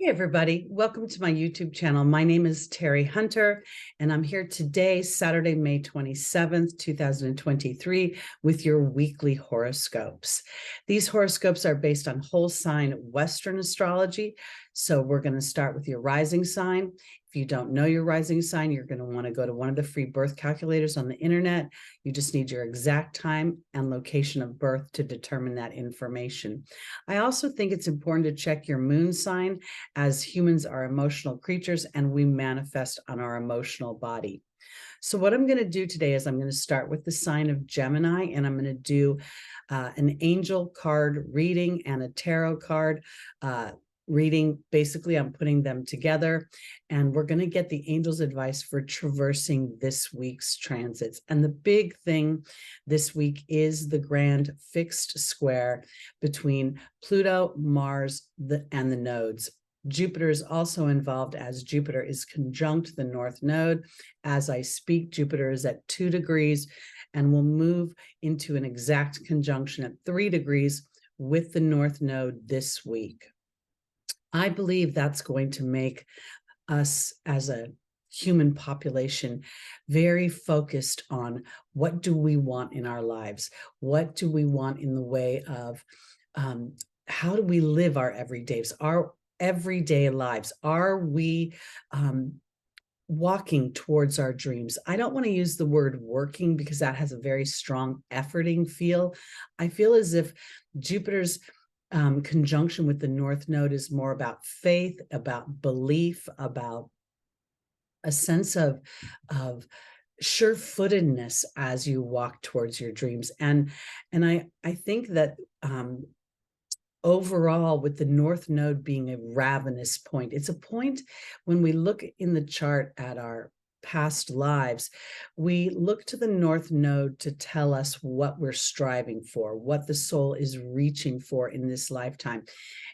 Hey everybody, welcome to my YouTube channel. My name is Teri Hunter, and I'm here today, Saturday, May 27th, 2023, with your weekly horoscopes. These horoscopes are based on whole sign Western astrology. So we're going to start with your rising sign. If you don't know your rising sign, you're going to want to go to one of the free birth calculators on the internet. You just need your exact time and location of birth to determine that information. I also think it's important to check your moon sign, as humans are emotional creatures and we manifest on our emotional body. So what I'm going to do today is I'm going to start with the sign of Gemini, and I'm going to do an angel card reading and a tarot card reading. Basically, I'm putting them together, and we're going to get the angels' advice for traversing this week's transits. And the big thing this week is the grand fixed square between Pluto, Mars, and the nodes. Jupiter is also involved, as Jupiter is conjunct the North Node. As I speak, Jupiter is at 2 degrees and will move into an exact conjunction at 3 degrees with the North Node this week. I believe that's going to make us as a human population very focused on what do we want in our lives? What do we want in the way of how do we live our everyday lives? Are we walking towards our dreams? I don't want to use the word working because that has a very strong efforting feel. I feel as if Jupiter's conjunction with the North Node is more about faith, about belief, about a sense of sure-footedness as you walk towards your dreams. And I think that overall, with the North Node being a ravenous point, it's a point when we look in the chart at our past lives, we look to the North Node to tell us what we're striving for, what the soul is reaching for in this lifetime.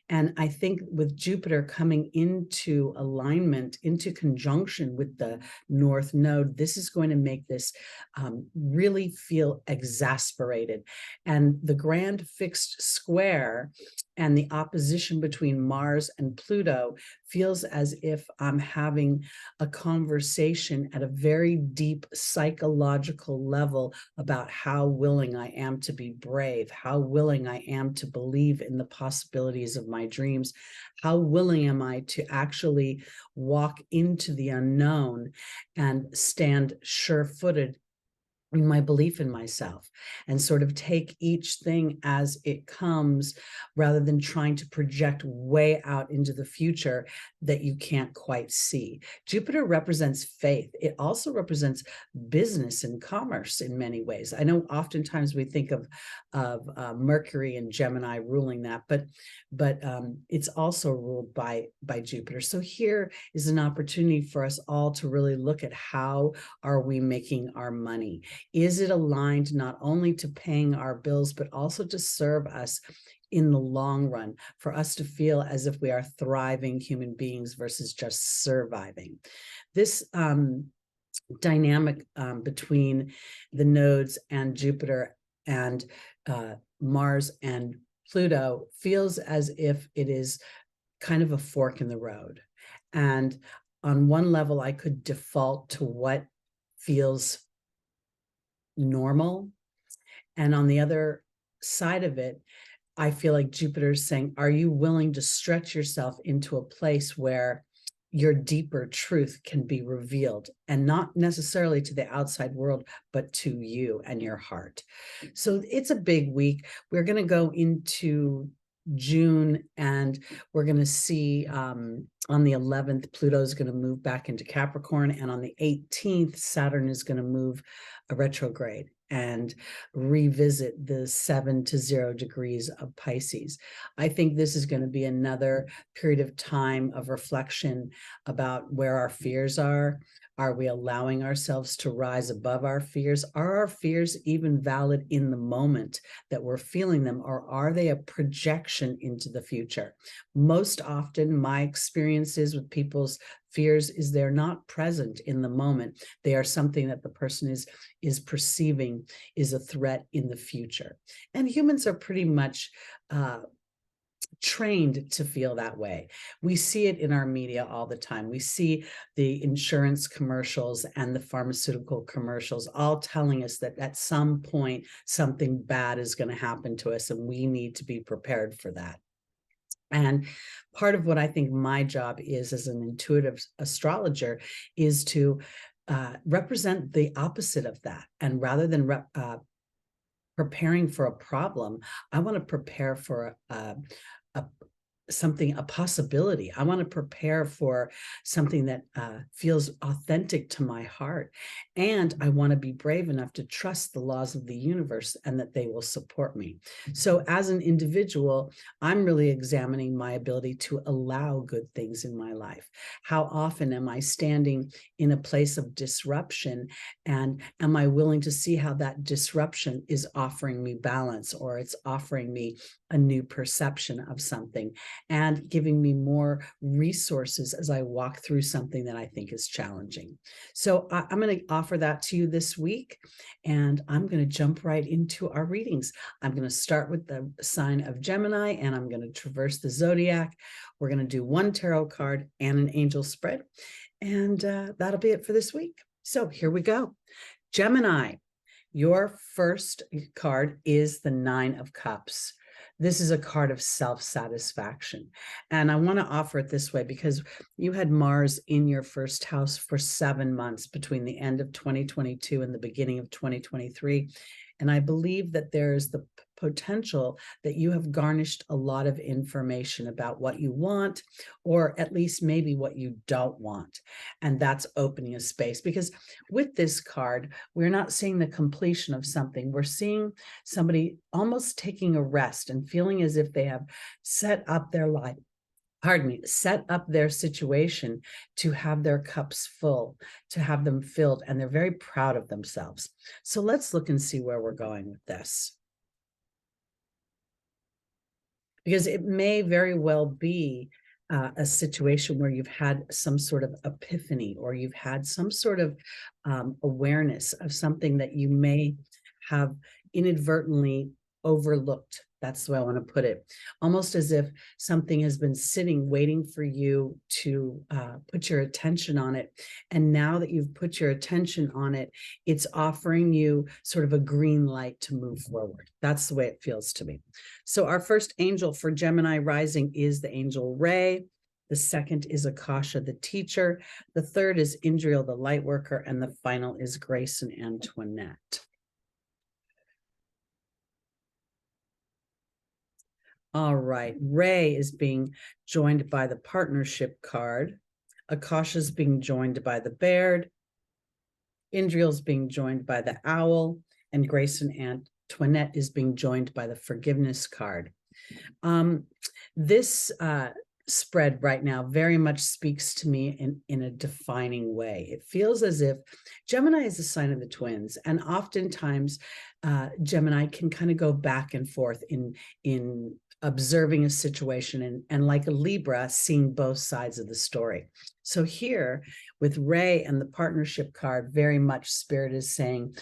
And I think with Jupiter coming into alignment, into conjunction with the North Node, this is going to make this really feel exasperated. And the grand fixed square and the opposition between Mars and Pluto feels as if I'm having a conversation at a very deep psychological level about how willing I am to be brave, how willing I am to believe in the possibilities of my dreams, how willing am I to actually walk into the unknown and stand sure-footed in my belief in myself, and sort of take each thing as it comes rather than trying to project way out into the future that you can't quite see. Jupiter represents faith. It also represents business and commerce in many ways. I know oftentimes we think of Mercury and Gemini ruling that, but it's also ruled by Jupiter. So here is an opportunity for us all to really look at how are we making our money. Is it aligned not only to paying our bills, but also to serve us in the long run, for us to feel as if we are thriving human beings versus just surviving? This dynamic between the nodes and Jupiter and Mars and Pluto feels as if it is kind of a fork in the road. And on one level, I could default to what feels normal. And on the other side of it, I feel like Jupiter's saying, are you willing to stretch yourself into a place where your deeper truth can be revealed, and not necessarily to the outside world, but to you and your heart? So it's a big week. We're going to go into June, and we're going to see on the 11th, Pluto is going to move back into Capricorn, and on the 18th, Saturn is going to move a retrograde and revisit the 7 to 0 degrees of Pisces. I think this is going to be another period of time of reflection about where our fears are. Are we allowing ourselves to rise above our fears? Are our fears even valid in the moment that we're feeling them, or are they a projection into the future? Most often, my experiences with people's fears is they're not present in the moment. They are something that the person is perceiving is a threat in the future. And humans are pretty much trained to feel that way. We see it in our media all the time. We see the insurance commercials and the pharmaceutical commercials all telling us that at some point something bad is going to happen to us, and we need to be prepared for that. And part of what I think my job is as an intuitive astrologer is to represent the opposite of that. And rather than preparing for a problem, I want to prepare for a possibility. I want to prepare for something that feels authentic to my heart. And I want to be brave enough to trust the laws of the universe and that they will support me. So as an individual, I'm really examining my ability to allow good things in my life. How often am I standing in a place of disruption, and am I willing to see how that disruption is offering me balance, or it's offering me a new perception of something and giving me more resources as I walk through something that I think is challenging. So I'm going to offer that to you this week, and I'm going to jump right into our readings. I'm going to start with the sign of Gemini, and I'm going to traverse the Zodiac. We're going to do one tarot card and an angel spread, and that'll be it for this week. So here we go. Gemini, your first card is the Nine of Cups. This is a card of self-satisfaction. And I want to offer it this way because you had Mars in your first house for 7 months between the end of 2022 and the beginning of 2023. And I believe that there's the potential that you have garnished a lot of information about what you want, or at least maybe what you don't want. And that's opening a space, because with this card, we're not seeing the completion of something. We're seeing somebody almost taking a rest and feeling as if they have set up their life, set up their situation to have their cups full, to have them filled, and they're very proud of themselves. So let's look and see where we're going with this. Because it may very well be a situation where you've had some sort of epiphany, or you've had some sort of awareness of something that you may have inadvertently overlooked. That's the way I want to put it. Almost as if something has been sitting, waiting for you to put your attention on it. And now that you've put your attention on it, it's offering you sort of a green light to move forward. That's the way it feels to me. So our first angel for Gemini rising is the angel Ray. The second is Akasha, the teacher. The third is Indriel, the light worker. And the final is Grace and Antoinette. All right, Ray is being joined by the partnership card. Akasha is being joined by the bear. Indriel is being joined by the owl, and Grace and Antoinette is being joined by the forgiveness card. This spread right now very much speaks to me in a defining way. It feels as if Gemini is a sign of the twins, and oftentimes Gemini can kind of go back and forth in observing a situation and like a Libra, seeing both sides of the story. So here with Ray and the partnership card, very much Spirit is saying,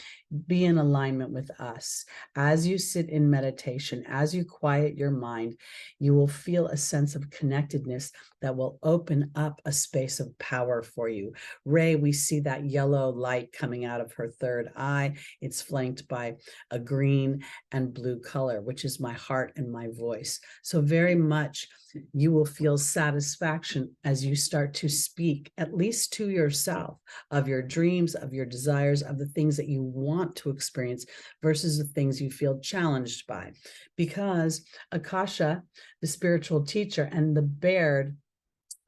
be in alignment with us. As you sit in meditation, as you quiet your mind, you will feel a sense of connectedness that will open up a space of power for you. Ray, we see that yellow light coming out of her third eye. It's flanked by a green and blue color, which is my heart and my voice. So very much you will feel satisfaction as you start to speak, at least to yourself, of your dreams, of your desires, of the things that you want to experience versus the things you feel challenged by. Because Akasha, the spiritual teacher, and the bear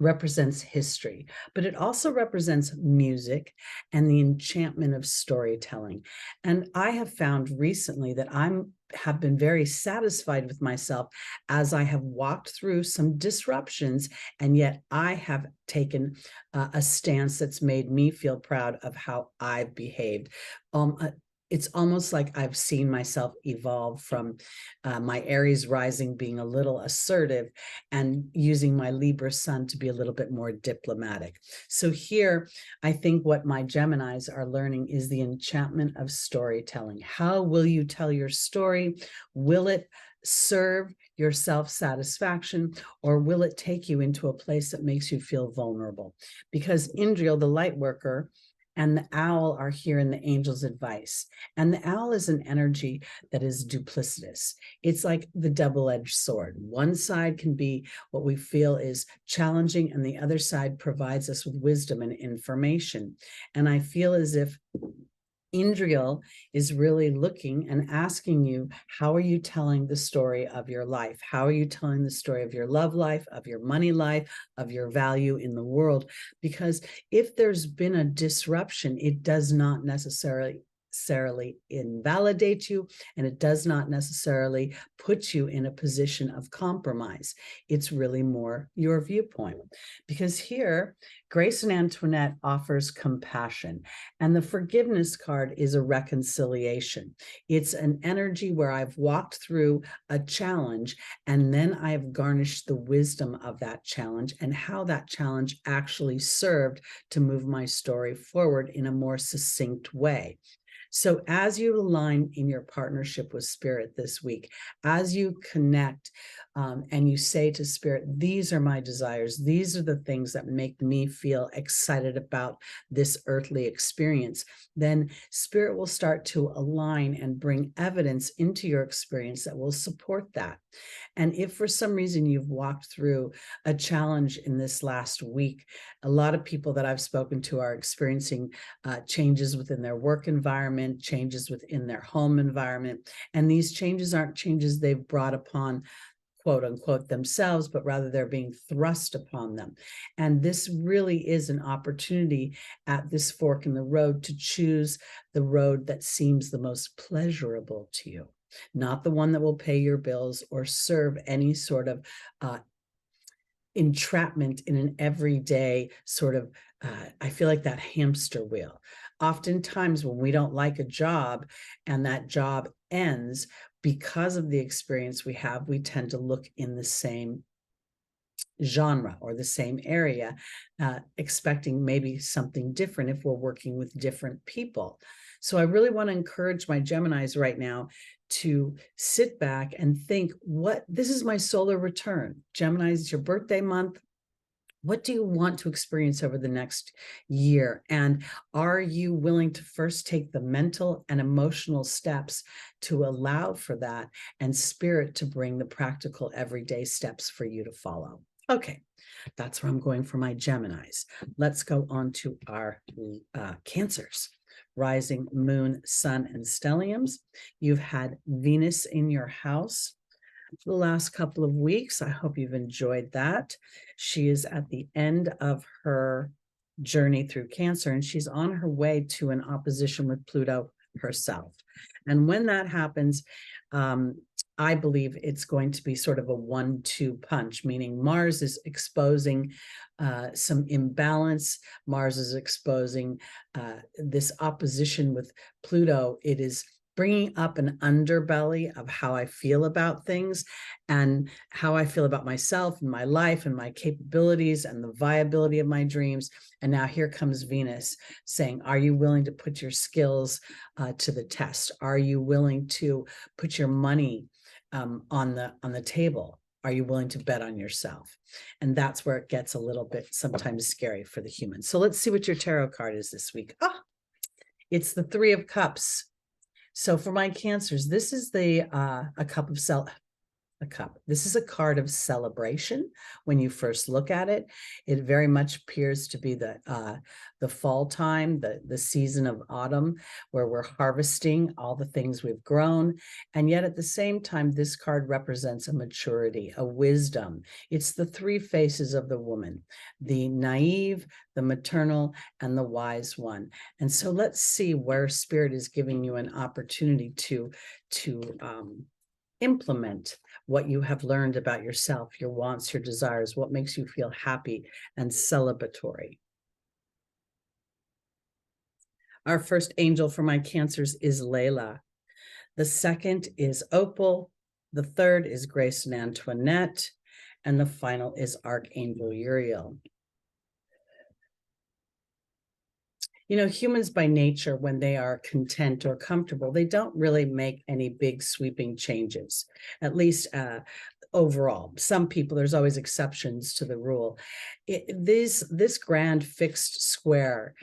represents history, but it also represents music and the enchantment of storytelling. And I have found recently that have been very satisfied with myself as I have walked through some disruptions, and yet I have taken a stance that's made me feel proud of how I've behaved. It's almost like I've seen myself evolve from my Aries rising being a little assertive and using my Libra sun to be a little bit more diplomatic. So here, I think what my Geminis are learning is the enchantment of storytelling. How will you tell your story? Will it serve your self-satisfaction, or will it take you into a place that makes you feel vulnerable? Because Indriel, the light worker, and the owl are here in the angel's advice. And the owl is an energy that is duplicitous. It's like the double-edged sword. One side can be what we feel is challenging, and the other side provides us with wisdom and information. And I feel as if Indriel is really looking and asking you, how are you telling the story of your life? How are you telling the story of your love life, of your money life, of your value in the world? Because if there's been a disruption, it does not necessarily invalidate you, and it does not necessarily put you in a position of compromise. It's really more your viewpoint. Because here, Grace and Antoinette offers compassion, and the forgiveness card is a reconciliation. It's an energy where I've walked through a challenge, and then I have garnished the wisdom of that challenge and how that challenge actually served to move my story forward in a more succinct way. So as you align in your partnership with Spirit this week, as you connect and you say to Spirit, these are my desires, these are the things that make me feel excited about this earthly experience, then Spirit will start to align and bring evidence into your experience that will support that. And if for some reason you've walked through a challenge in this last week, a lot of people that I've spoken to are experiencing changes within their work environment, changes within their home environment. And these changes aren't changes they've brought upon, quote unquote, themselves, but rather they're being thrust upon them. And this really is an opportunity at this fork in the road to choose the road that seems the most pleasurable to you, not the one that will pay your bills or serve any sort of entrapment in an everyday sort of, I feel like that hamster wheel. Oftentimes when we don't like a job and that job ends, because of the experience we have, we tend to look in the same genre or the same area, expecting maybe something different if we're working with different people. So I really want to encourage my Geminis right now to sit back and think, this is my solar return. Geminis, it's your birthday month. What do you want to experience over the next year? And are you willing to first take the mental and emotional steps to allow for that, and Spirit to bring the practical everyday steps for you to follow? Okay, that's where I'm going for my Geminis. Let's go on to our Cancers. Rising, moon, sun, and stelliums. You've had Venus in your house the last couple of weeks. I hope you've enjoyed that. She is at the end of her journey through Cancer, and she's on her way to an opposition with Pluto herself. And when that happens, I believe it's going to be sort of a 1-2 punch, meaning Mars is exposing some imbalance. Mars is exposing this opposition with Pluto. It is bringing up an underbelly of how I feel about things and how I feel about myself and my life and my capabilities and the viability of my dreams. And now here comes Venus saying, are you willing to put your skills to the test? Are you willing to put your money on the table? Are you willing to bet on yourself? And that's where it gets a little bit sometimes scary for the human. So let's see what your tarot card is this week. It's the Three of Cups. So for my Cancers, this is This is a card of celebration. When you first look at it, it very much appears to be the fall time, the season of autumn, where we're harvesting all the things we've grown. And yet at the same time, this card represents a maturity, a wisdom. It's the three faces of the woman: the naive, the maternal, and the wise one. And so let's see where Spirit is giving you an opportunity to implement what you have learned about yourself, your wants, your desires, what makes you feel happy and celebratory. Our first angel for my Cancers is Layla. The second is Opal. The third is Grace and Antoinette. And the final is Archangel Uriel. You know, humans by nature, when they are content or comfortable, they don't really make any big sweeping changes, at least overall. Some people, there's always exceptions to the rule. This grand fixed square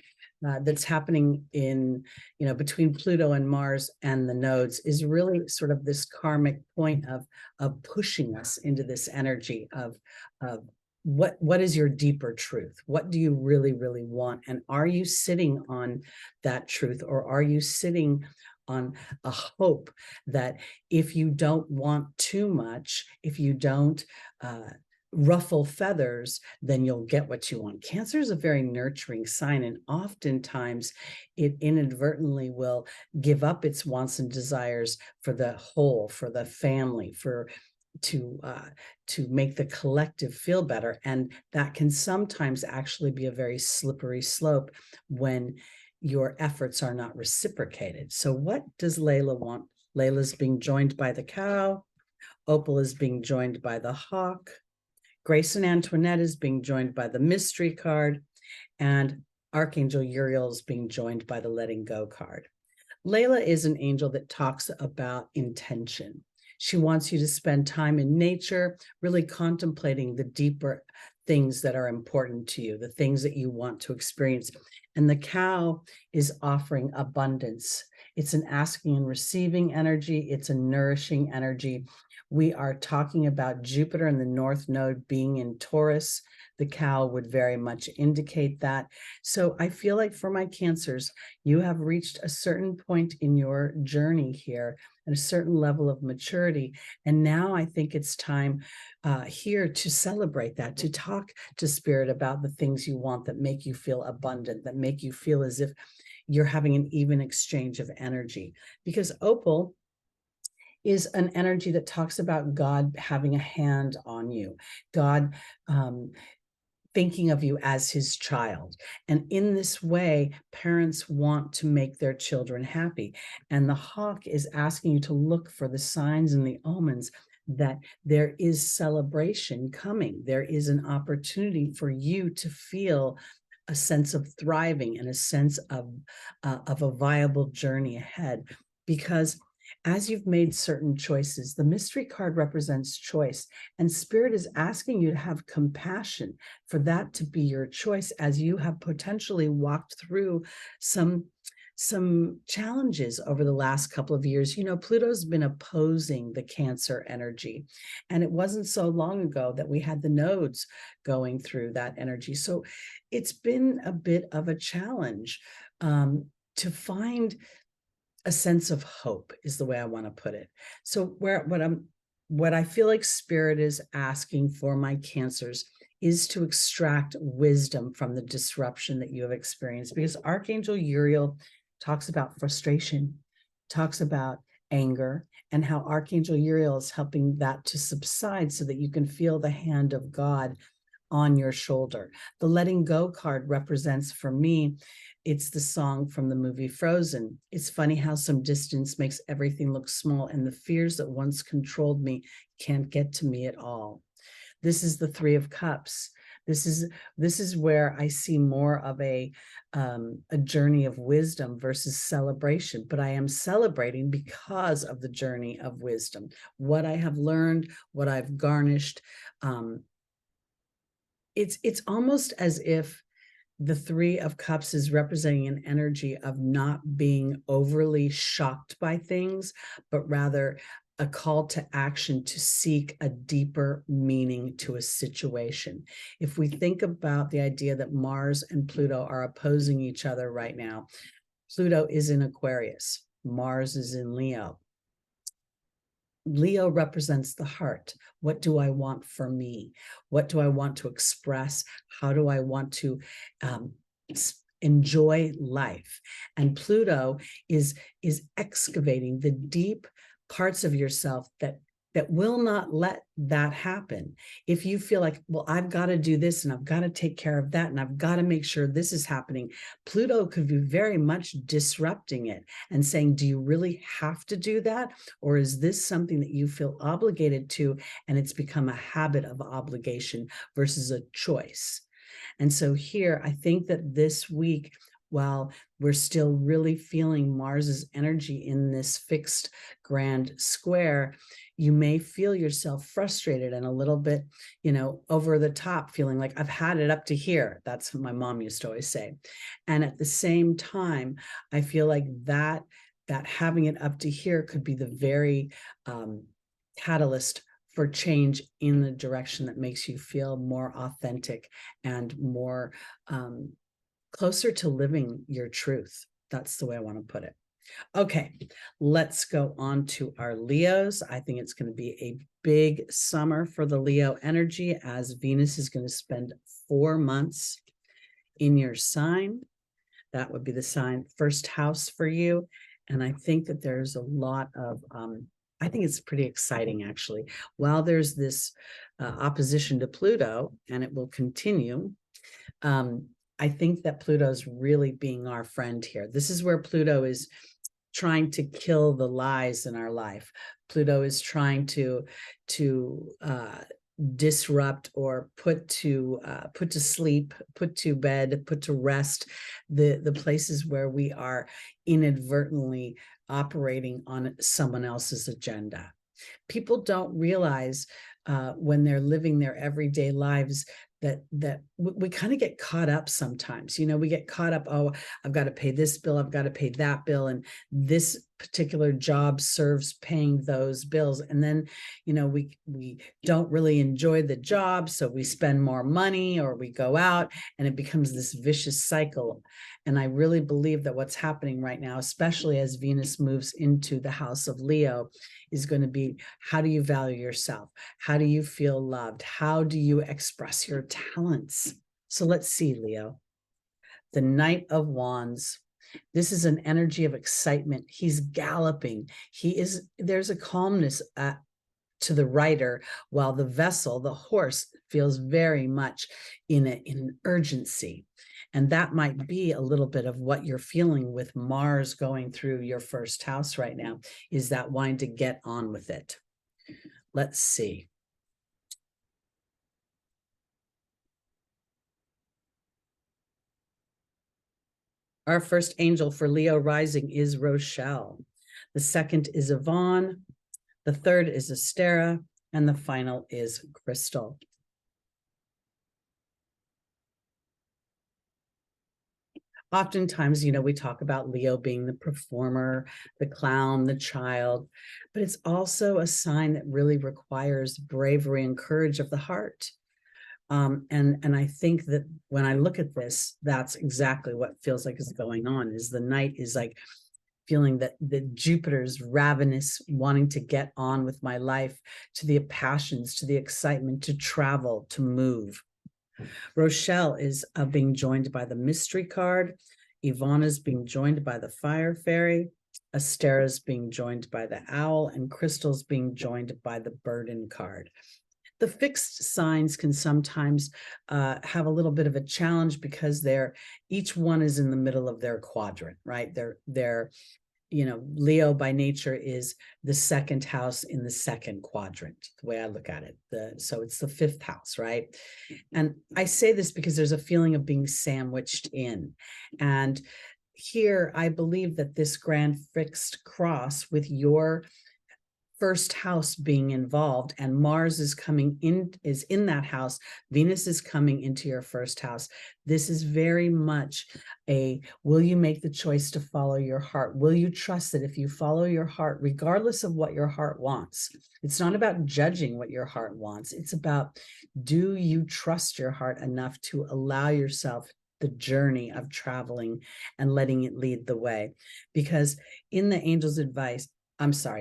that's happening in, you know, between Pluto and Mars and the nodes is really sort of this karmic point of pushing us into this energy of what is your deeper truth? What do you really, really want? And are you sitting on that truth, or are you sitting on a hope that if you don't want too much, if you don't ruffle feathers, then you'll get what you want? Cancer is a very nurturing sign, and oftentimes it inadvertently will give up its wants and desires for the whole, for the family, to make the collective feel better. And that can sometimes actually be a very slippery slope when your efforts are not reciprocated. So what does Layla want? Layla's being joined by the cow. Opal is being joined by the hawk. Grace and Antoinette is being joined by the mystery card. And Archangel Uriel is being joined by the letting go card. Layla is an angel that talks about intention. She wants you to spend time in nature, really contemplating the deeper things that are important to you, the things that you want to experience. And the cow is offering abundance. It's an asking and receiving energy. It's a nourishing energy. We are talking about Jupiter in the North Node being in Taurus. The cow would very much indicate that. So I feel like for my Cancers, you have reached a certain point in your journey here, at a certain level of maturity. And now I think it's time here to celebrate that, to talk to Spirit about the things you want that make you feel abundant, that make you feel as if you're having an even exchange of energy. Because Opal is an energy that talks about God having a hand on you, God thinking of you as his child. And in this way, parents want to make their children happy. And the hawk is asking you to look for the signs and the omens that there is celebration coming. There is an opportunity for you to feel a sense of thriving and a sense of a viable journey ahead. Because as you've made certain choices, the mystery card represents choice, and Spirit is asking you to have compassion for that to be your choice, as you have potentially walked through some challenges over the last couple of years. You know, Pluto's been opposing the Cancer energy, and it wasn't so long ago that we had the nodes going through that energy. So it's been a bit of a challenge to find a sense of hope, is the way I want to put it. So what I feel like Spirit is asking for my Cancers is to extract wisdom from the disruption that you have experienced, because Archangel Uriel talks about frustration, talks about anger, and how Archangel Uriel is helping that to subside so that you can feel the hand of God on your shoulder. The letting go card represents, for me, it's the song from the movie Frozen. It's funny how some distance makes everything look small, and the fears that once controlled me can't get to me at all. This is the Three of Cups. This is where I see more of a journey of wisdom versus celebration, but I am celebrating because of the journey of wisdom, what I have learned, what I've garnished. It's almost as if the Three of Cups is representing an energy of not being overly shocked by things, but rather a call to action to seek a deeper meaning to a situation. If we think about the idea that Mars and Pluto are opposing each other right now, Pluto is in Aquarius, Mars is in Leo. Leo represents the heart. What do I want for me? What do I want to express? How do I want to enjoy life? And Pluto is excavating the deep parts of yourself that will not let that happen. If you feel like, well, I've got to do this and I've got to take care of that and I've got to make sure this is happening, Pluto could be very much disrupting it and saying, do you really have to do that? Or is this something that you feel obligated to, and it's become a habit of obligation versus a choice? And so here, I think that this week, while we're still really feeling Mars's energy in this fixed grand square, you may feel yourself frustrated and a little bit, over the top, feeling like I've had it up to here. That's what my mom used to always say. And at the same time, I feel like that having it up to here could be the very catalyst for change in the direction that makes you feel more authentic and more closer to living your truth. That's the way I want to put it. Okay, let's go on to our Leos. I think it's going to be a big summer for the Leo energy, as Venus is going to spend 4 months in your sign. That would be the sign first house for you. And I think that there's a lot of, I think it's pretty exciting, actually. While there's this opposition to Pluto, and it will continue, I think that Pluto's really being our friend here. This is where Pluto is trying to kill the lies in our life. Pluto is trying to disrupt or put to sleep, put to bed, put to rest the places where we are inadvertently operating on someone else's agenda. People don't realize when they're living their everyday lives that we kind of get caught up sometimes. We get caught up, oh, I've got to pay this bill, I've got to pay that bill, and this particular job serves paying those bills. And then, we don't really enjoy the job, so we spend more money or we go out, and it becomes this vicious cycle. And I really believe that what's happening right now, especially as Venus moves into the house of Leo, is going to be, how do you value yourself? How do you feel loved? How do you express your talents? So let's see, Leo. The Knight of Wands. This is an energy of excitement. He's galloping. There's a calmness to the rider, while the vessel, the horse, feels very much in an urgency. And that might be a little bit of what you're feeling with Mars going through your first house right now, is that wanting to get on with it. Let's see. Our first angel for Leo rising is Rochelle. The second is Yvonne. The third is Astera. And the final is Crystal. Oftentimes, we talk about Leo being the performer, the clown, the child, but it's also a sign that really requires bravery and courage of the heart. And I think that when I look at this, that's exactly what feels like is going on, is the Knight is like feeling that the Jupiter's ravenous, wanting to get on with my life, to the passions, to the excitement, to travel, to move. Rochelle is being joined by the Mystery card. Yvonne is being joined by the Fire Fairy. Astera is being joined by the Owl, and Crystal's being joined by the Burden card. The fixed signs can sometimes have a little bit of a challenge because each one is in the middle of their quadrant, right? They're Leo by nature is the second house in the second quadrant, the way I look at it. So it's the fifth house, right? And I say this because there's a feeling of being sandwiched in. And here, I believe that this grand fixed cross with your first house being involved, and Mars is in that house, Venus is coming into your first house. This is very much will you make the choice to follow your heart? Will you trust that if you follow your heart, regardless of what your heart wants, it's not about judging what your heart wants. It's about, do you trust your heart enough to allow yourself the journey of traveling and letting it lead the way? Because in the angel's advice,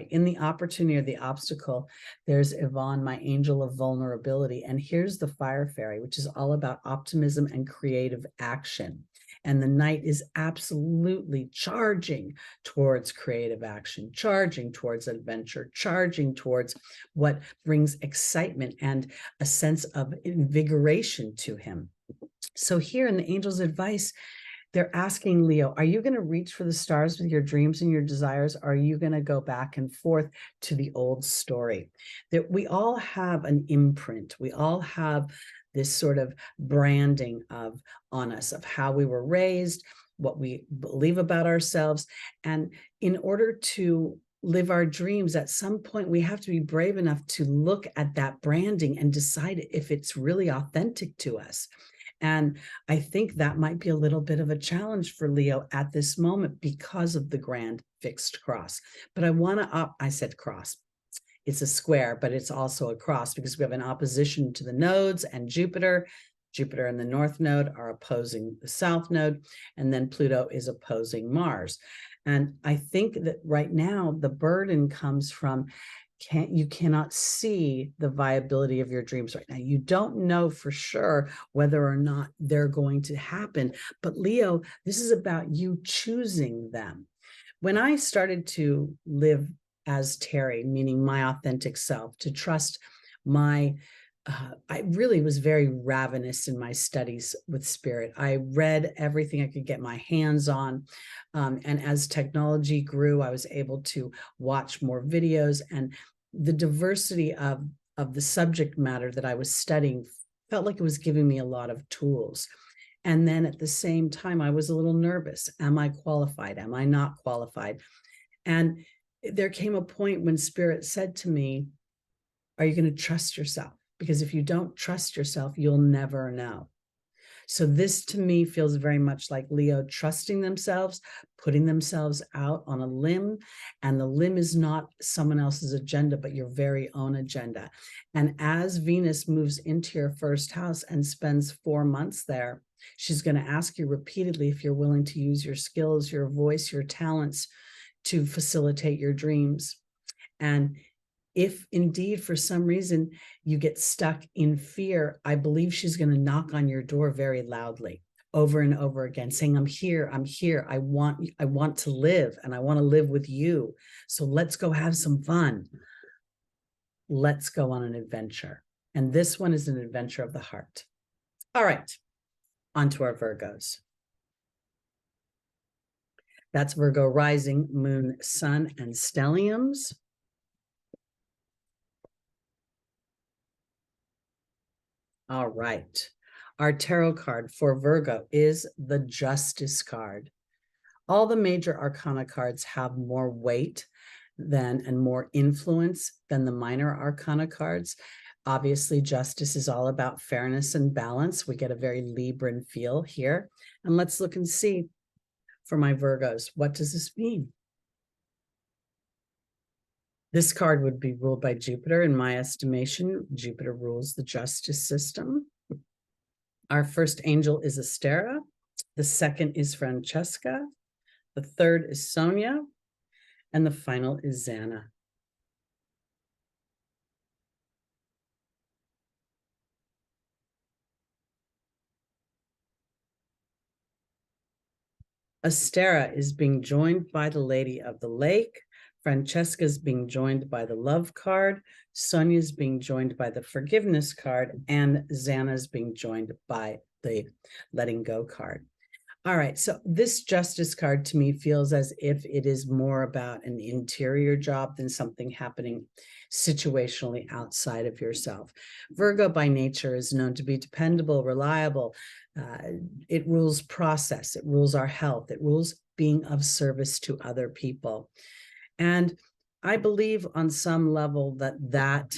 in the opportunity or the obstacle, there's Yvonne, my angel of vulnerability. And here's the Fire Fairy, which is all about optimism and creative action. And the Knight is absolutely charging towards creative action, charging towards adventure, charging towards what brings excitement and a sense of invigoration to him. So here in the angel's advice, they're asking Leo, are you going to reach for the stars with your dreams and your desires? Or are you going to go back and forth to the old story? That we all have an imprint. We all have this sort of branding on us of how we were raised, what we believe about ourselves. And in order to live our dreams, at some point we have to be brave enough to look at that branding and decide if it's really authentic to us. And I think that might be a little bit of a challenge for Leo at this moment because of the grand fixed cross. But I said cross. It's a square, but it's also a cross because we have an opposition to the nodes and Jupiter. Jupiter and the North Node are opposing the South Node, and then Pluto is opposing Mars. And I think that right now the burden comes from you cannot see the viability of your dreams right now. You don't know for sure whether or not they're going to happen. But Leo, this is about you choosing them. When I started to live as Teri, meaning my authentic self, to trust my I really was very ravenous in my studies with spirit. I read everything I could get my hands on. And as technology grew, I was able to watch more videos, and the diversity of the subject matter that I was studying felt like it was giving me a lot of tools. And then at the same time, I was a little nervous. Am I qualified? Am I not qualified? And there came a point when spirit said to me, are you going to trust yourself? Because if you don't trust yourself, you'll never know. So this to me feels very much like Leo trusting themselves, putting themselves out on a limb. And the limb is not someone else's agenda, but your very own agenda. And as Venus moves into your first house and spends 4 months there, she's going to ask you repeatedly if you're willing to use your skills, your voice, your talents to facilitate your dreams. And if indeed, for some reason, you get stuck in fear, I believe she's going to knock on your door very loudly over and over again, saying, I'm here, I want to live, and I want to live with you. So let's go have some fun. Let's go on an adventure. And this one is an adventure of the heart. All right, on to our Virgos. That's Virgo rising, moon, sun, and stelliums. All right. Our tarot card for Virgo is the Justice card. All the major arcana cards have more weight than and more influence than the minor arcana cards. Obviously, justice is all about fairness and balance. We get a very Libran feel here. And let's look and see for my Virgos, what does this mean? This card would be ruled by Jupiter. In my estimation, Jupiter rules the justice system. Our first angel is Astera. The second is Francesca. The third is Sonia. And the final is Xana. Astera is being joined by the Lady of the Lake. Francesca is being joined by the Love card. Sonia is being joined by the Forgiveness card. And Xana is being joined by the Letting Go card. All right, so this Justice card to me feels as if it is more about an interior job than something happening situationally outside of yourself. Virgo by nature is known to be dependable, reliable. It rules process, it rules our health, it rules being of service to other people. And I believe on some level that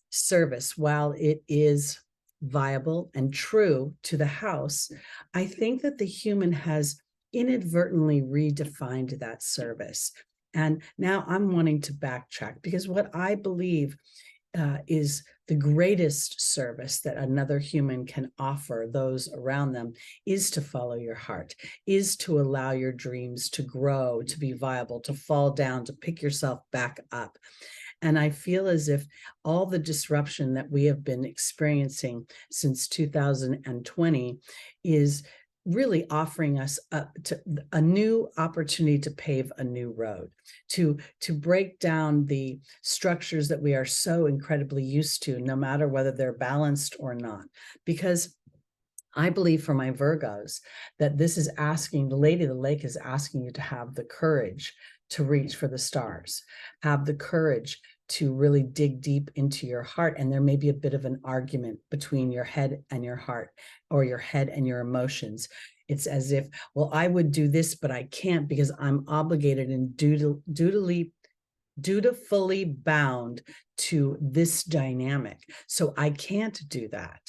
service, while it is viable and true to the house, I think that the human has inadvertently redefined that service. And now I'm wanting to backtrack, because what I believe is the greatest service that another human can offer those around them is to follow your heart, is to allow your dreams to grow, to be viable, to fall down, to pick yourself back up. And I feel as if all the disruption that we have been experiencing since 2020 is really offering us a new opportunity to pave a new road, to break down the structures that we are so incredibly used to, no matter whether they're balanced or not. Because I believe for my Virgos that this is asking, the Lady of the Lake is asking you to have the courage to reach for the stars, have the courage to really dig deep into your heart. And there may be a bit of an argument between your head and your heart, or your head and your emotions. It's as if, well, I would do this, but I can't because I'm obligated and dutifully bound to this dynamic. So I can't do that.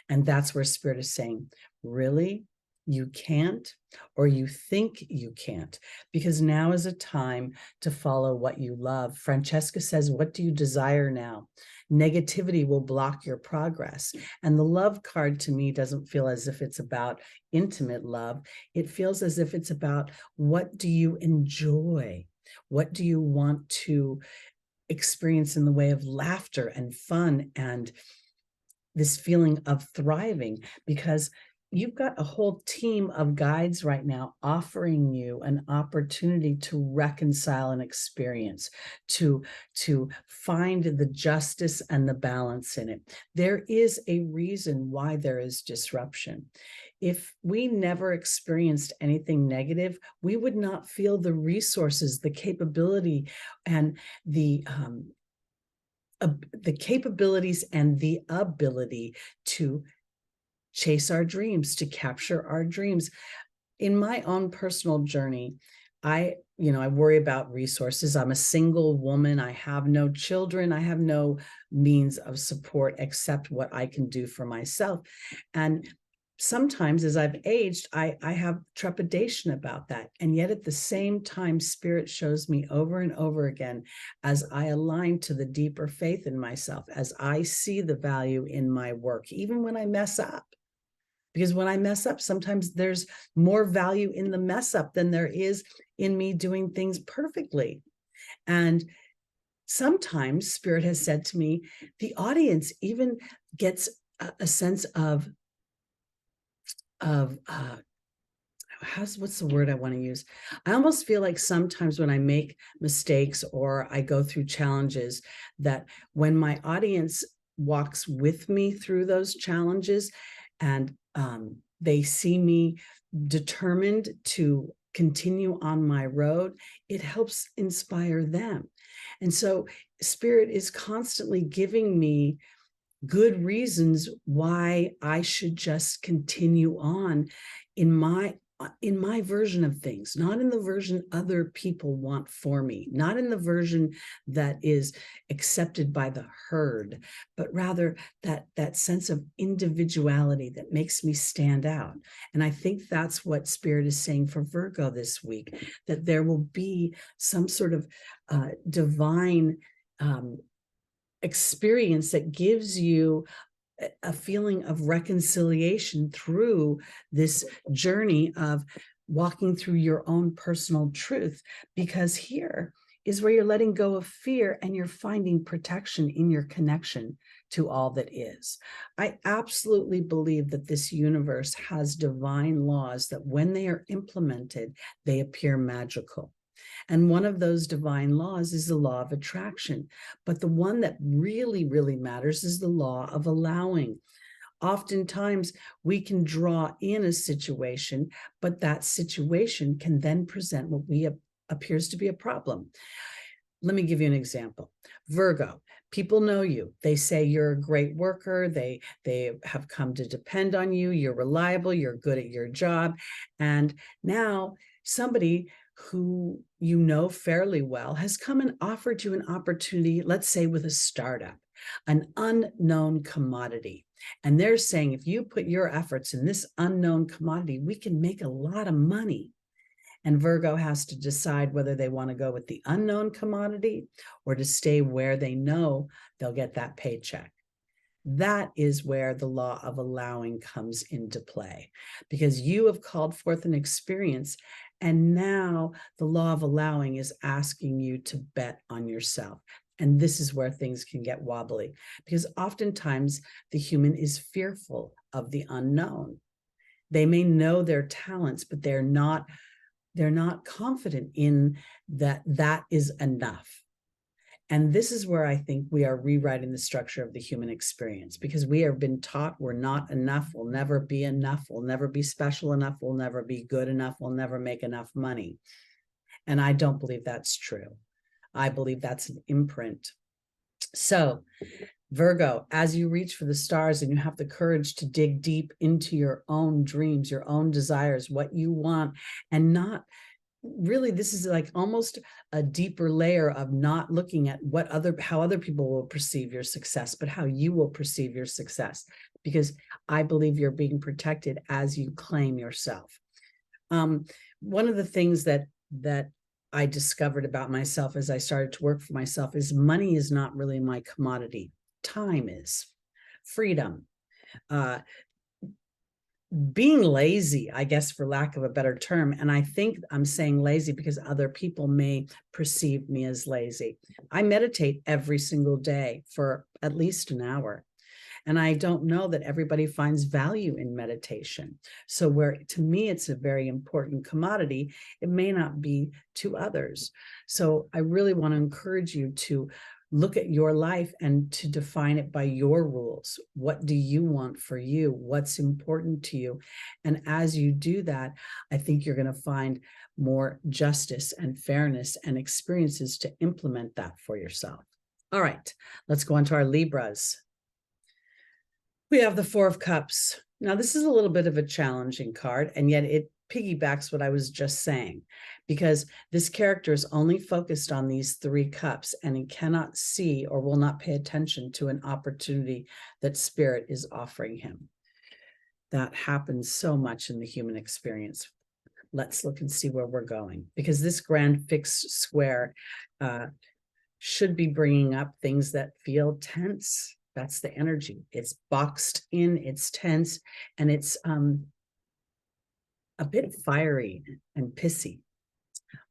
And that's where Spirit is saying, really? You can't, or you think you can't, because now is a time to follow what you love. Francesca says, what do you desire now? Negativity will block your progress. And the love card to me doesn't feel as if it's about intimate love. It feels as if it's about, what do you enjoy? What do you want to experience in the way of laughter and fun and this feeling of thriving? Because you've got a whole team of guides right now offering you an opportunity to reconcile an experience, to find the justice and the balance in it. There is a reason why there is disruption. If we never experienced anything negative, we would not feel the resources, the capability, and the capabilities and the ability to chase our dreams, to capture our dreams. In my own personal journey, I worry about resources. I'm a single woman. I have no children. I have no means of support except what I can do for myself. And sometimes as I've aged, I have trepidation about that. And yet at the same time, Spirit shows me over and over again, as I align to the deeper faith in myself, as I see the value in my work, even when I mess up. Because when I mess up, sometimes there's more value in the mess up than there is in me doing things perfectly. And sometimes Spirit has said to me, the audience even gets a sense of what's the word I want to use? I almost feel like sometimes when I make mistakes or I go through challenges, that when my audience walks with me through those challenges and they see me determined to continue on my road, it helps inspire them. And so Spirit is constantly giving me good reasons why I should just continue on in my version of things, not in the version other people want for me, not in the version that is accepted by the herd, but rather that sense of individuality that makes me stand out. And I think that's what Spirit is saying for Virgo this week, that there will be some sort of divine experience that gives you a feeling of reconciliation through this journey of walking through your own personal truth, because here is where you're letting go of fear and you're finding protection in your connection to all that is. I absolutely believe that this universe has divine laws that when they are implemented, they appear magical. And one of those divine laws is the law of attraction. But the one that really, really matters is the law of allowing. Oftentimes, we can draw in a situation, but that situation can then present what appears to be a problem. Let me give you an example. Virgo, people know you. They say you're a great worker. They have come to depend on you. You're reliable. You're good at your job. And now somebody who you know fairly well has come and offered you an opportunity, let's say with a startup, an unknown commodity. And they're saying, if you put your efforts in this unknown commodity, we can make a lot of money. And Virgo has to decide whether they want to go with the unknown commodity or to stay where they know they'll get that paycheck. That is where the law of allowing comes into play, because you have called forth an experience, and now the law of allowing is asking you to bet on yourself. And this is where things can get wobbly, because oftentimes the human is fearful of the unknown. They may know their talents, but they're not confident in that is enough. And this is where I think we are rewriting the structure of the human experience, because we have been taught we're not enough, we'll never be enough, we'll never be special enough, we'll never be good enough, we'll never make enough money. And I don't believe that's true. I believe that's an imprint So Virgo, as you reach for the stars and you have the courage to dig deep into your own dreams, your own desires, what you want, and not really, this is like almost a deeper layer of not looking at how other people will perceive your success, but how you will perceive your success, because I believe you're being protected as you claim yourself. One of the things that I discovered about myself as I started to work for myself is money is not really my commodity. Time is. Freedom. Being lazy, I guess, for lack of a better term. And I think I'm saying lazy because other people may perceive me as lazy. I meditate every single day for at least an hour. And I don't know that everybody finds value in meditation. So where to me, it's a very important commodity, it may not be to others. So I really want to encourage you to look at your life and to define it by your rules. What do you want for you? What's important to you? And as you do that, I think you're going to find more justice and fairness and experiences to implement that for yourself. All right, let's go on to our Libras. We have the Four of Cups. Now, this is a little bit of a challenging card, and yet it piggybacks what I was just saying, because this character is only focused on these three cups, and he cannot see or will not pay attention to an opportunity that Spirit is offering him. That happens so much in the human experience. Let's look and see where we're going, because this grand fixed square should be bringing up things that feel tense. That's the energy. It's boxed in, it's tense, and it's a bit fiery and pissy.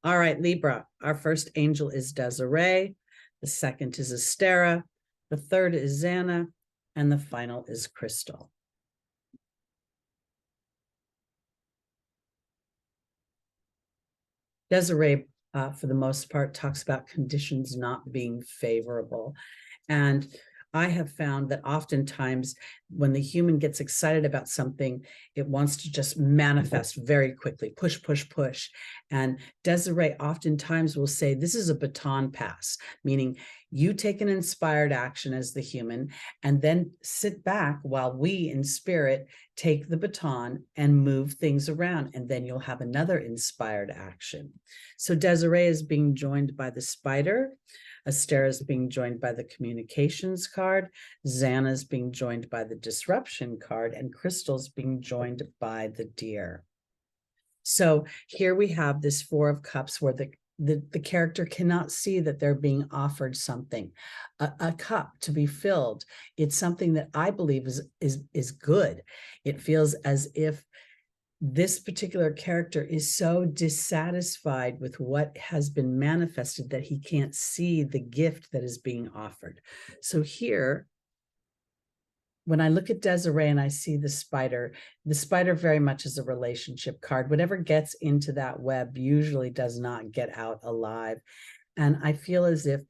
All right, Libra, our first angel is Desiree. The second is Astera. The third is Xana. And the final is Crystal. Desiree, for the most part, talks about conditions not being favorable. And I have found that oftentimes when the human gets excited about something, it wants to just manifest very quickly, push, push, push. And Desiree oftentimes will say, this is a baton pass, meaning you take an inspired action as the human and then sit back while we in spirit take the baton and move things around, and then you'll have another inspired action. So Desiree is being joined by the spider. Astera is being joined by the communications card. Xana is being joined by the disruption card, and Crystal's being joined by the deer. So here we have this Four of Cups where the character cannot see that they're being offered something, a cup to be filled. It's something that I believe is good. It feels as if this particular character is so dissatisfied with what has been manifested that he can't see the gift that is being offered. So here, when I look at Desiree and I see the spider very much is a relationship card. Whatever gets into that web usually does not get out alive. And I feel as if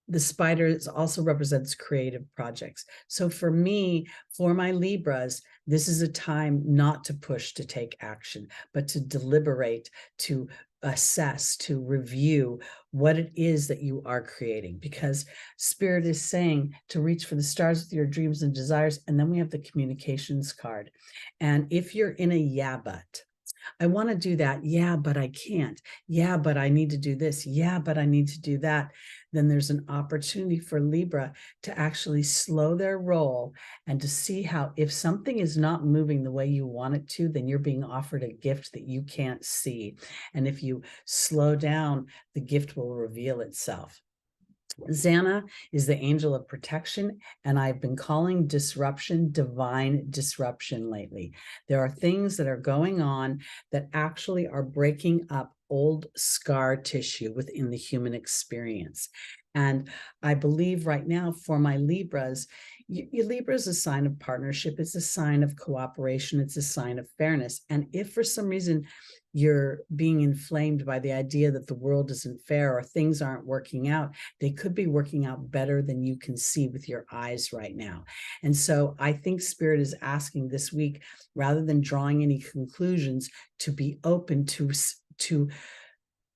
the spider also represents creative projects. So for me, for my Libras, this is a time not to push to take action, but to deliberate, to assess, to review what it is that you are creating, because Spirit is saying to reach for the stars with your dreams and desires. And then we have the communications card. And if you're in a yeah, but, I want to do that. Yeah, but I can't. Yeah, but I need to do this. Yeah, but I need to do that. Then there's an opportunity for Libra to actually slow their roll and to see how, if something is not moving the way you want it to, then you're being offered a gift that you can't see. And if you slow down, the gift will reveal itself. Xana is the angel of protection, and I've been calling disruption divine disruption lately. There are things that are going on that actually are breaking up old scar tissue within the human experience. And I believe right now for my Libras, Libra is a sign of partnership. It's a sign of cooperation. It's a sign of fairness. And if for some reason you're being inflamed by the idea that the world isn't fair or things aren't working out, they could be working out better than you can see with your eyes right now. And so I think Spirit is asking this week, rather than drawing any conclusions, to be open to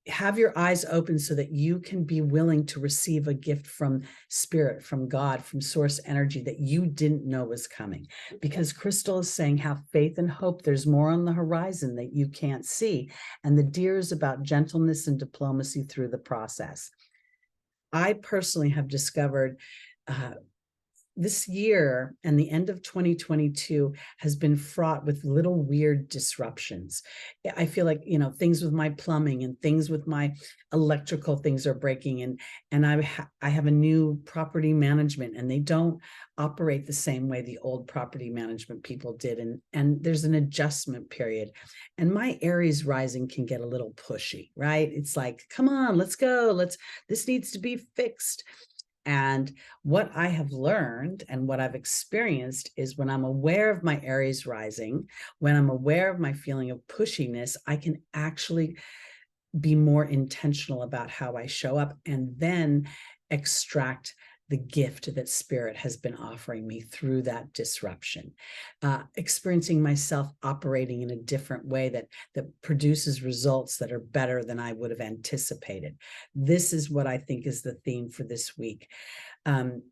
have your eyes open so that you can be willing to receive a gift from spirit, from God, from source energy that you didn't know was coming. Because Crystal is saying, have faith and hope. There's more on the horizon that you can't see. And the Deer is about gentleness and diplomacy through the process. I personally have discovered this year and the end of 2022 has been fraught with little weird disruptions. I feel like, things with my plumbing and things with my electrical things are breaking, and I have a new property management, and they don't operate the same way the old property management people did. And there's an adjustment period. And my Aries rising can get a little pushy, right? It's like, come on, let's go. This needs to be fixed. And what I have learned and what I've experienced is when I'm aware of my Aries rising, when I'm aware of my feeling of pushiness, I can actually be more intentional about how I show up and then extract the gift that spirit has been offering me through that disruption, experiencing myself operating in a different way that produces results that are better than I would have anticipated. This is what I think is the theme for this week.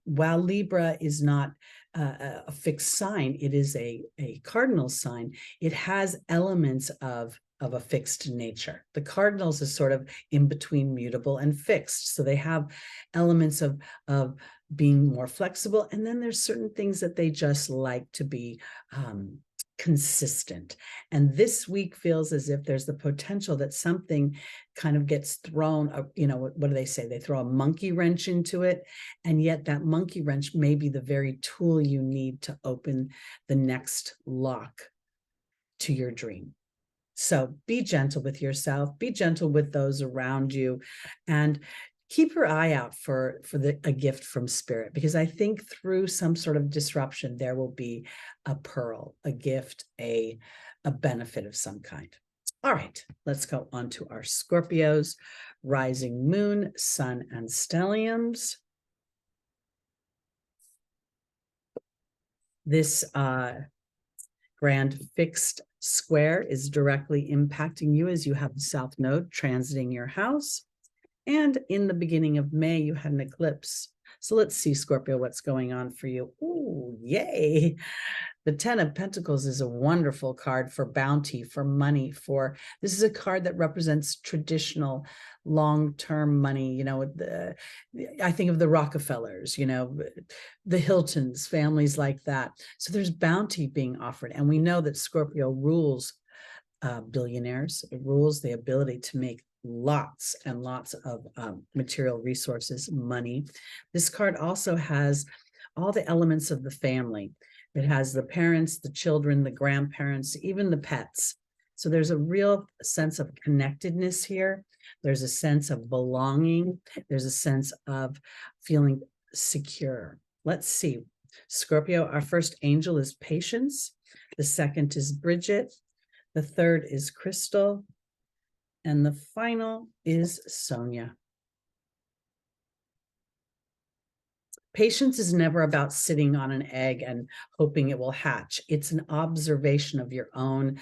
While Libra is not a fixed sign, it is a cardinal sign. It has elements of a fixed nature. The cardinals is sort of in between mutable and fixed. So they have elements of being more flexible. And then there's certain things that they just like to be consistent. And this week feels as if there's the potential that something kind of gets thrown, what do they say? They throw a monkey wrench into it. And yet that monkey wrench may be the very tool you need to open the next lock to your dream. So be gentle with yourself, be gentle with those around you, and keep your eye out for a gift from spirit, because I think through some sort of disruption, there will be a pearl, a gift, a benefit of some kind. All right, let's go on to our Scorpios, rising moon, sun, and stelliums. This grand fixed square is directly impacting you as you have the South Node transiting your house. And in the beginning of May, you had an eclipse. So let's see, Scorpio, what's going on for you. Ooh, yay. The 10 of Pentacles is a wonderful card for bounty, for money, this is a card that represents traditional long-term money. I think of the Rockefellers, the Hiltons, families like that. So there's bounty being offered. And we know that Scorpio rules billionaires. It rules the ability to make lots and lots of material resources, money. This card also has all the elements of the family. It has the parents, the children, the grandparents, even the pets. So there's a real sense of connectedness here. There's a sense of belonging. There's a sense of feeling secure. Let's see. Scorpio, our first angel is Patience. The second is Bridget. The third is Crystal. And the final is Sonia. Patience is never about sitting on an egg and hoping it will hatch. It's an observation of your own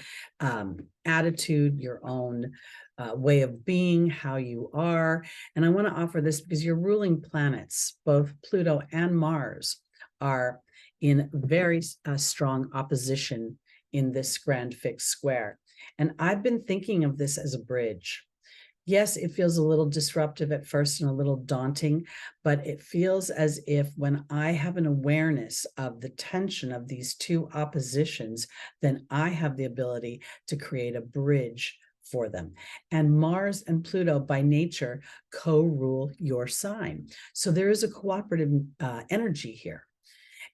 attitude, your own way of being, how you are. And I want to offer this because your ruling planets, both Pluto and Mars, are in very strong opposition in this grand fixed square. And I've been thinking of this as a bridge. Yes, it feels a little disruptive at first and a little daunting, but it feels as if when I have an awareness of the tension of these two oppositions, then I have the ability to create a bridge for them. And Mars and Pluto by nature co-rule your sign. So there is a cooperative energy here.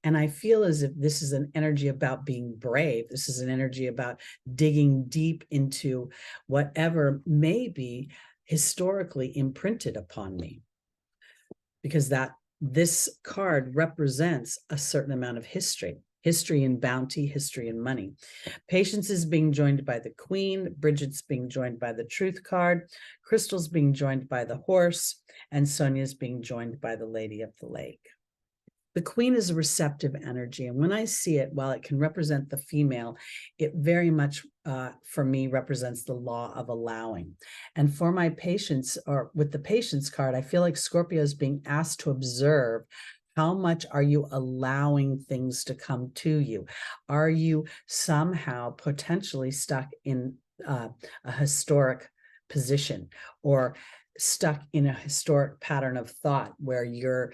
And I feel as if this is an energy about being brave. This is an energy about digging deep into whatever may be historically imprinted upon me. Because this card represents a certain amount of history in bounty, history in money. Patience is being joined by the Queen, Bridget's being joined by the Truth card, Crystal's being joined by the Horse, and Sonia's being joined by the Lady of the Lake. The queen is a receptive energy. And when I see it, while it can represent the female, it very much, for me, represents the law of allowing. And for my patients, or with the patience card, I feel like Scorpio is being asked to observe how much are you allowing things to come to you? Are you somehow potentially stuck in a historic position, or stuck in a historic pattern of thought where you're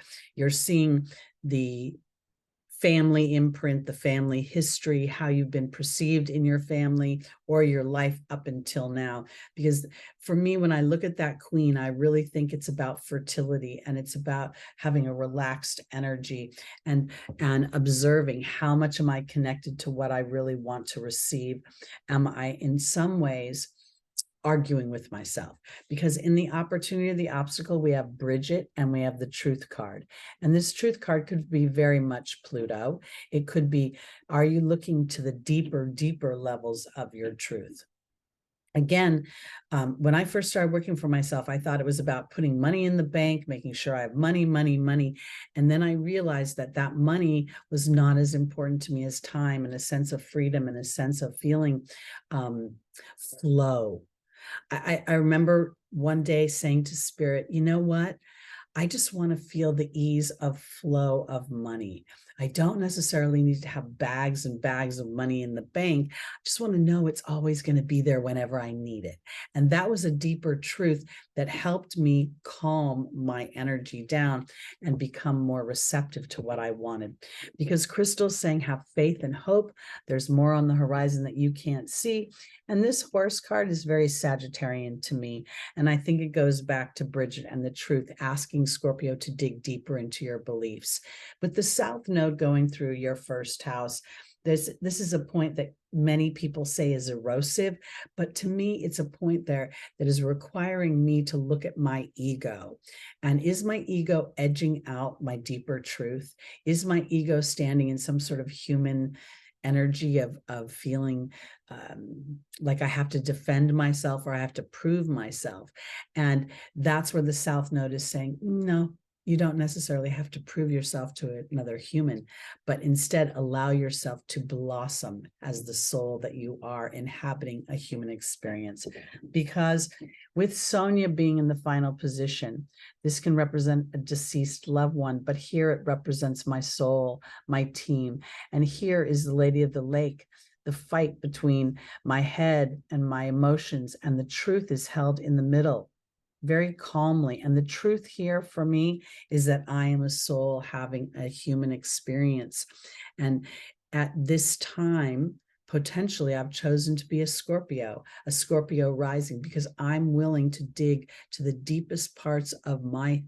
seeing the family imprint, the family history, how you've been perceived in your family or your life up until now? Because for me, when I look at that queen, I really think it's about fertility, and it's about having a relaxed energy and observing how much am I connected to what I really want to receive. Am I in some ways arguing with myself? Because in the opportunity of the obstacle, we have Bridget and we have the truth card. And this truth card could be very much Pluto. It could be, are you looking to the deeper levels of your truth? Again, when I first started working for myself, I thought it was about putting money in the bank, making sure I have money. And then I realized that that money was not as important to me as time, and a sense of freedom, and a sense of feeling flow. I remember one day saying to Spirit, you know what? I just want to feel the ease of flow of money. I don't necessarily need to have bags and bags of money in the bank. I just want to know it's always going to be there whenever I need it. And that was a deeper truth that helped me calm my energy down and become more receptive to what I wanted. Because Crystal's saying, have faith and hope. There's more on the horizon that you can't see. And this horse card is very Sagittarian to me. And I think it goes back to Bridget and the truth, asking Scorpio to dig deeper into your beliefs. With the South Node going through your first house, this is a point that many people say is erosive, but to me, it's a point there that is requiring me to look at my ego. And is my ego edging out my deeper truth? Is my ego standing in some sort of human energy of feeling like I have to defend myself, or I have to prove myself? And that's where the South Node is saying, no, you don't necessarily have to prove yourself to another human, but instead allow yourself to blossom as the soul that you are, inhabiting a human experience. Because with Sonia being in the final position, this can represent a deceased loved one, but here it represents my soul, my team. And here is the Lady of the Lake, the fight between my head and my emotions, and the truth is held in the middle very calmly. And the truth here for me is that I am a soul having a human experience. And at this time, potentially, I've chosen to be a Scorpio Rising, because I'm willing to dig to the deepest parts of my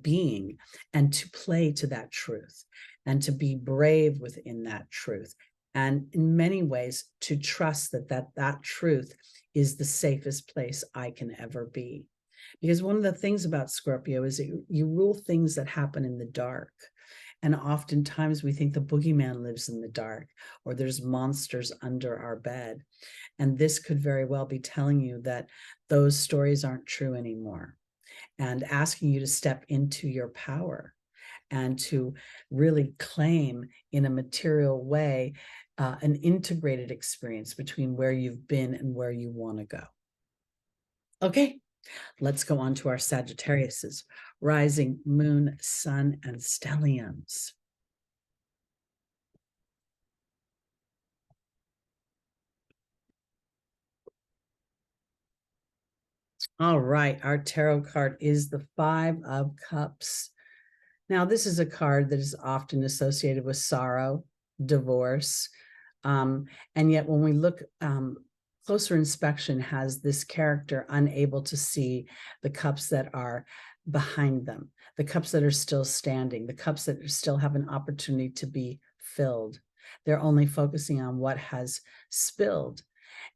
being, and to play to that truth, and to be brave within that truth. And in many ways, to trust that truth is the safest place I can ever be. Because one of the things about Scorpio is that you rule things that happen in the dark. And oftentimes we think the boogeyman lives in the dark, or there's monsters under our bed. And this could very well be telling you that those stories aren't true anymore, and asking you to step into your power and to really claim in a material way an integrated experience between where you've been and where you want to go. Okay. Let's go on to our Sagittarius's rising, moon, sun, and stelliums. All right, our tarot card is the Five of Cups. Now, this is a card that is often associated with sorrow, divorce, and yet when we look, closer inspection has this character unable to see the cups that are behind them, the cups that are still standing, the cups that still have an opportunity to be filled. They're only focusing on what has spilled.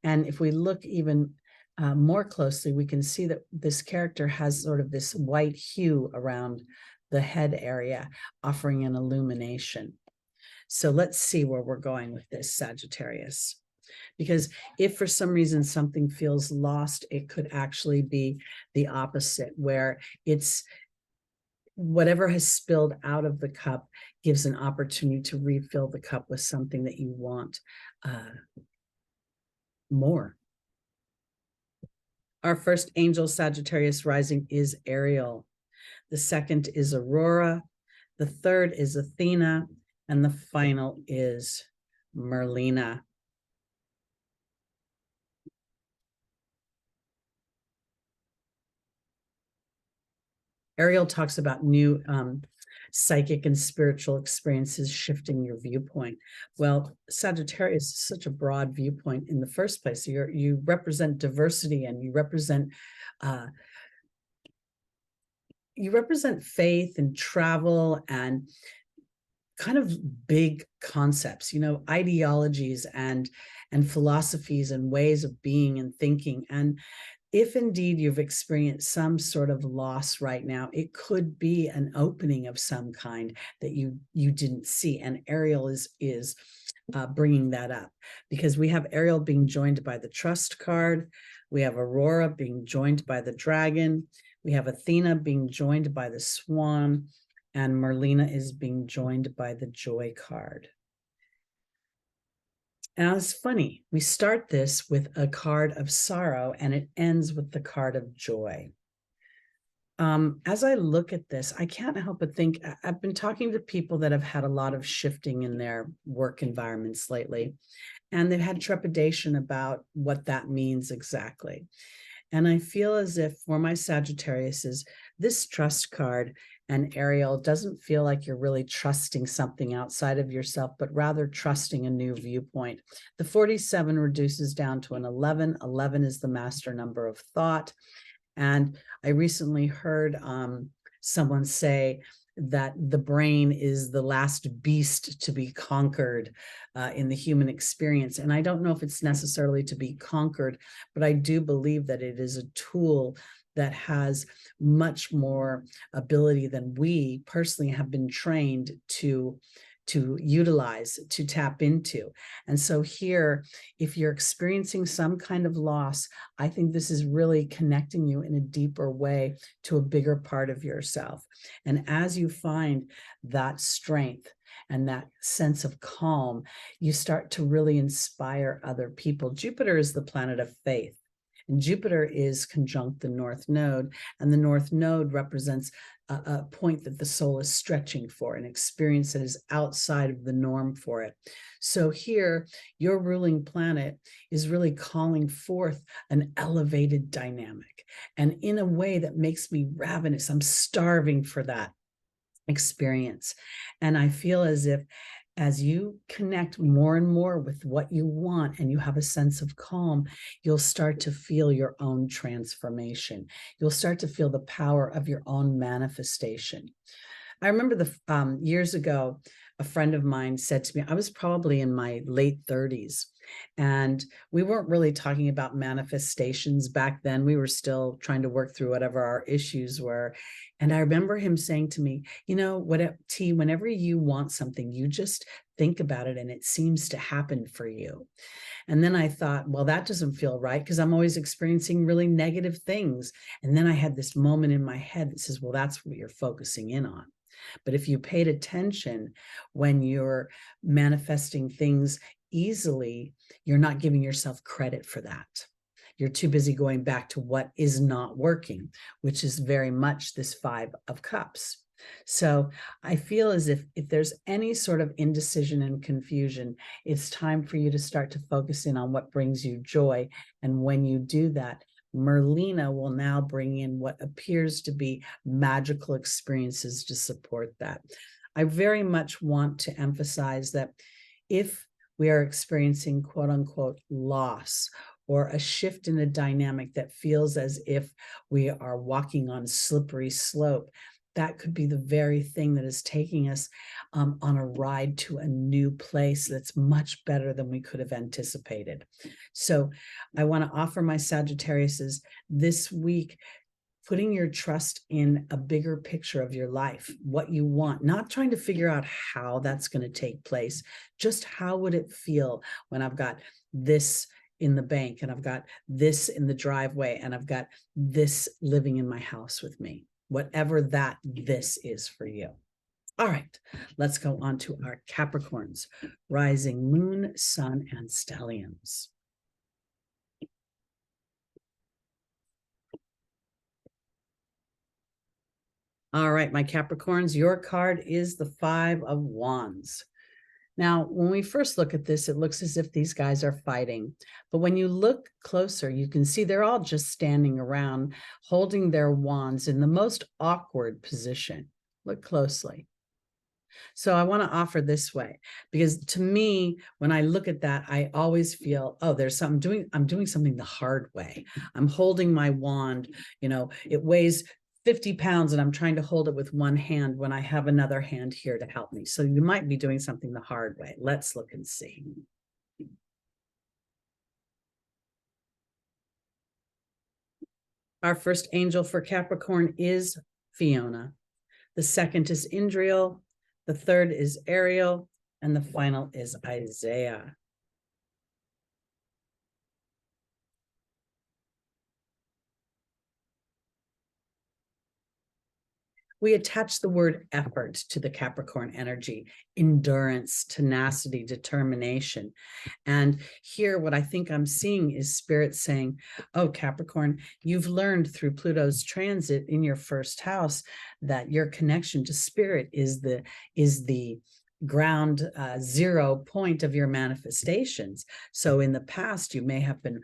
And if we look even more closely, we can see that this character has sort of this white hue around the head area, offering an illumination. So let's see where we're going with this, Sagittarius. Because if for some reason something feels lost, it could actually be the opposite, where it's whatever has spilled out of the cup gives an opportunity to refill the cup with something that you want more. Our first angel, Sagittarius Rising, is Ariel. The second is Aurora. The third is Athena. And the final is Merlina. Ariel talks about new psychic and spiritual experiences shifting your viewpoint. Well, Sagittarius is such a broad viewpoint in the first place. You represent diversity, and you represent faith and travel and kind of big concepts, ideologies and philosophies and ways of being and thinking. And if indeed you've experienced some sort of loss right now, it could be an opening of some kind that you didn't see. And Ariel is bringing that up, because we have Ariel being joined by the Trust card. We have Aurora being joined by the Dragon. We have Athena being joined by the Swan. And Merlina is being joined by the Joy card. Now it's funny, we start this with a card of sorrow and it ends with the card of joy. As I look at this, I can't help but think, I've been talking to people that have had a lot of shifting in their work environments lately, and they've had trepidation about what that means exactly. And I feel as if for my Sagittarius, this Trust card and Ariel doesn't feel like you're really trusting something outside of yourself, but rather trusting a new viewpoint. The 47 reduces down to an 11. 11 is the master number of thought. And I recently heard someone say that the brain is the last beast to be conquered in the human experience. And I don't know if it's necessarily to be conquered, but I do believe that it is a tool that has much more ability than we personally have been trained to utilize, to tap into. And so here, if you're experiencing some kind of loss, I think this is really connecting you in a deeper way to a bigger part of yourself. And as you find that strength and that sense of calm, you start to really inspire other people. Jupiter is the planet of faith. And Jupiter is conjunct the North Node, and the North Node represents a point that the soul is stretching for, an experience that is outside of the norm for it. So here, your ruling planet is really calling forth an elevated dynamic, and in a way that makes me ravenous. I'm starving for that experience. And I feel as if as you connect more and more with what you want and you have a sense of calm, you'll start to feel your own transformation. You'll start to feel the power of your own manifestation. I remember years ago, a friend of mine said to me, I was probably in my late 30s, and we weren't really talking about manifestations back then. We were still trying to work through whatever our issues were. And I remember him saying to me, whenever you want something, you just think about it and it seems to happen for you. And then I thought, well, that doesn't feel right, because I'm always experiencing really negative things. And then I had this moment in my head that says, well, that's what you're focusing in on. But if you paid attention when you're manifesting things easily, you're not giving yourself credit for that. You're too busy going back to what is not working, which is very much this 5 of Cups. So I feel as if there's any sort of indecision and confusion, it's time for you to start to focus in on what brings you joy. And when you do that, Merlina will now bring in what appears to be magical experiences to support that. I very much want to emphasize that if we are experiencing quote unquote loss or a shift in a dynamic that feels as if we are walking on a slippery slope, that could be the very thing that is taking us on a ride to a new place that's much better than we could have anticipated. So I want to offer my Sagittariuses this week, putting your trust in a bigger picture of your life, what you want, not trying to figure out how that's going to take place, just how would it feel when I've got this in the bank and I've got this in the driveway and I've got this living in my house with me. whatever that this is for you. All right, let's go on to our Capricorns, rising, moon, sun, and stelliums. All right, my Capricorns, your card is the Five of Wands. Now, when we first look at this, it looks as if these guys are fighting. But when you look closer, you can see they're all just standing around, holding their wands in the most awkward position. Look closely. So I want to offer this way, because to me, when I look at that, I always feel, oh, there's something I'm doing something the hard way. I'm holding my wand, it weighs 50 pounds and I'm trying to hold it with one hand when I have another hand here to help me. So you might be doing something the hard way. Let's look and see. Our first angel for Capricorn is Fiona. The second is Indriel. The third is Ariel. And the final is Isaiah. We attach the word effort to the Capricorn energy, endurance, tenacity, determination. And here, what I think I'm seeing is Spirit saying, oh, Capricorn, you've learned through Pluto's transit in your first house that your connection to Spirit is the ground zero point of your manifestations. So in the past, you may have been,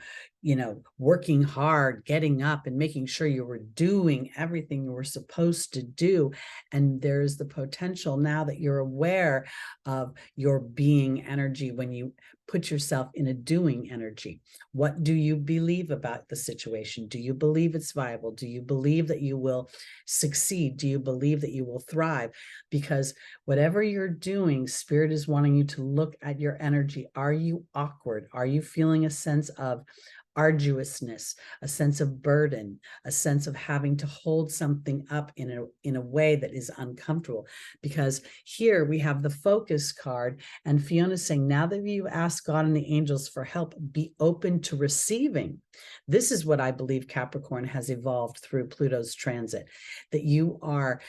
working hard, getting up and making sure you were doing everything you were supposed to do. And there's the potential now that you're aware of your being energy when you put yourself in a doing energy. What do you believe about the situation? Do you believe it's viable? Do you believe that you will succeed? Do you believe that you will thrive? Because whatever you're doing, Spirit is wanting you to look at your energy. Are you awkward? Are you feeling a sense of arduousness, a sense of burden, a sense of having to hold something up in a way that is uncomfortable? Because here we have the focus card, and Fiona's saying, now that you've asked God and the angels for help, be open to receiving. This is what I believe Capricorn has evolved through Pluto's transit, that you are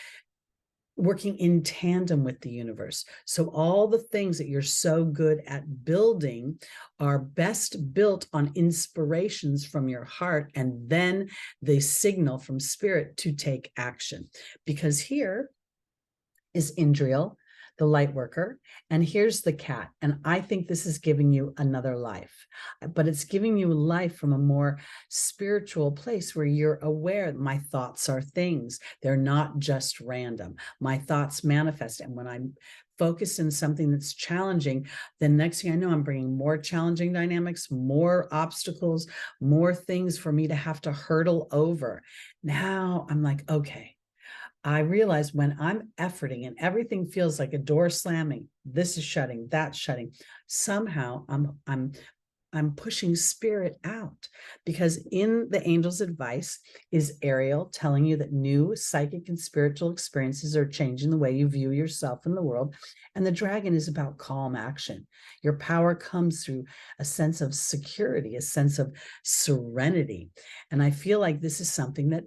working in tandem with the universe. So all the things that you're so good at building are best built on inspirations from your heart, and then the signal from Spirit to take action. Because here is Indriel, the light worker, and here's the cat. And I think this is giving you another life, but it's giving you life from a more spiritual place where you're aware my thoughts are things. They're not just random. My thoughts manifest. And when I'm focused in something that's challenging, then next thing I know, I'm bringing more challenging dynamics, more obstacles, more things for me to have to hurdle over. Now I'm like, okay, I realize when I'm efforting and everything feels like a door slamming, this is shutting, that's shutting, somehow I'm pushing Spirit out, because in the angel's advice is Ariel telling you that new psychic and spiritual experiences are changing the way you view yourself in the world. And the dragon is about calm action. Your power comes through a sense of security, a sense of serenity. And I feel like this is something that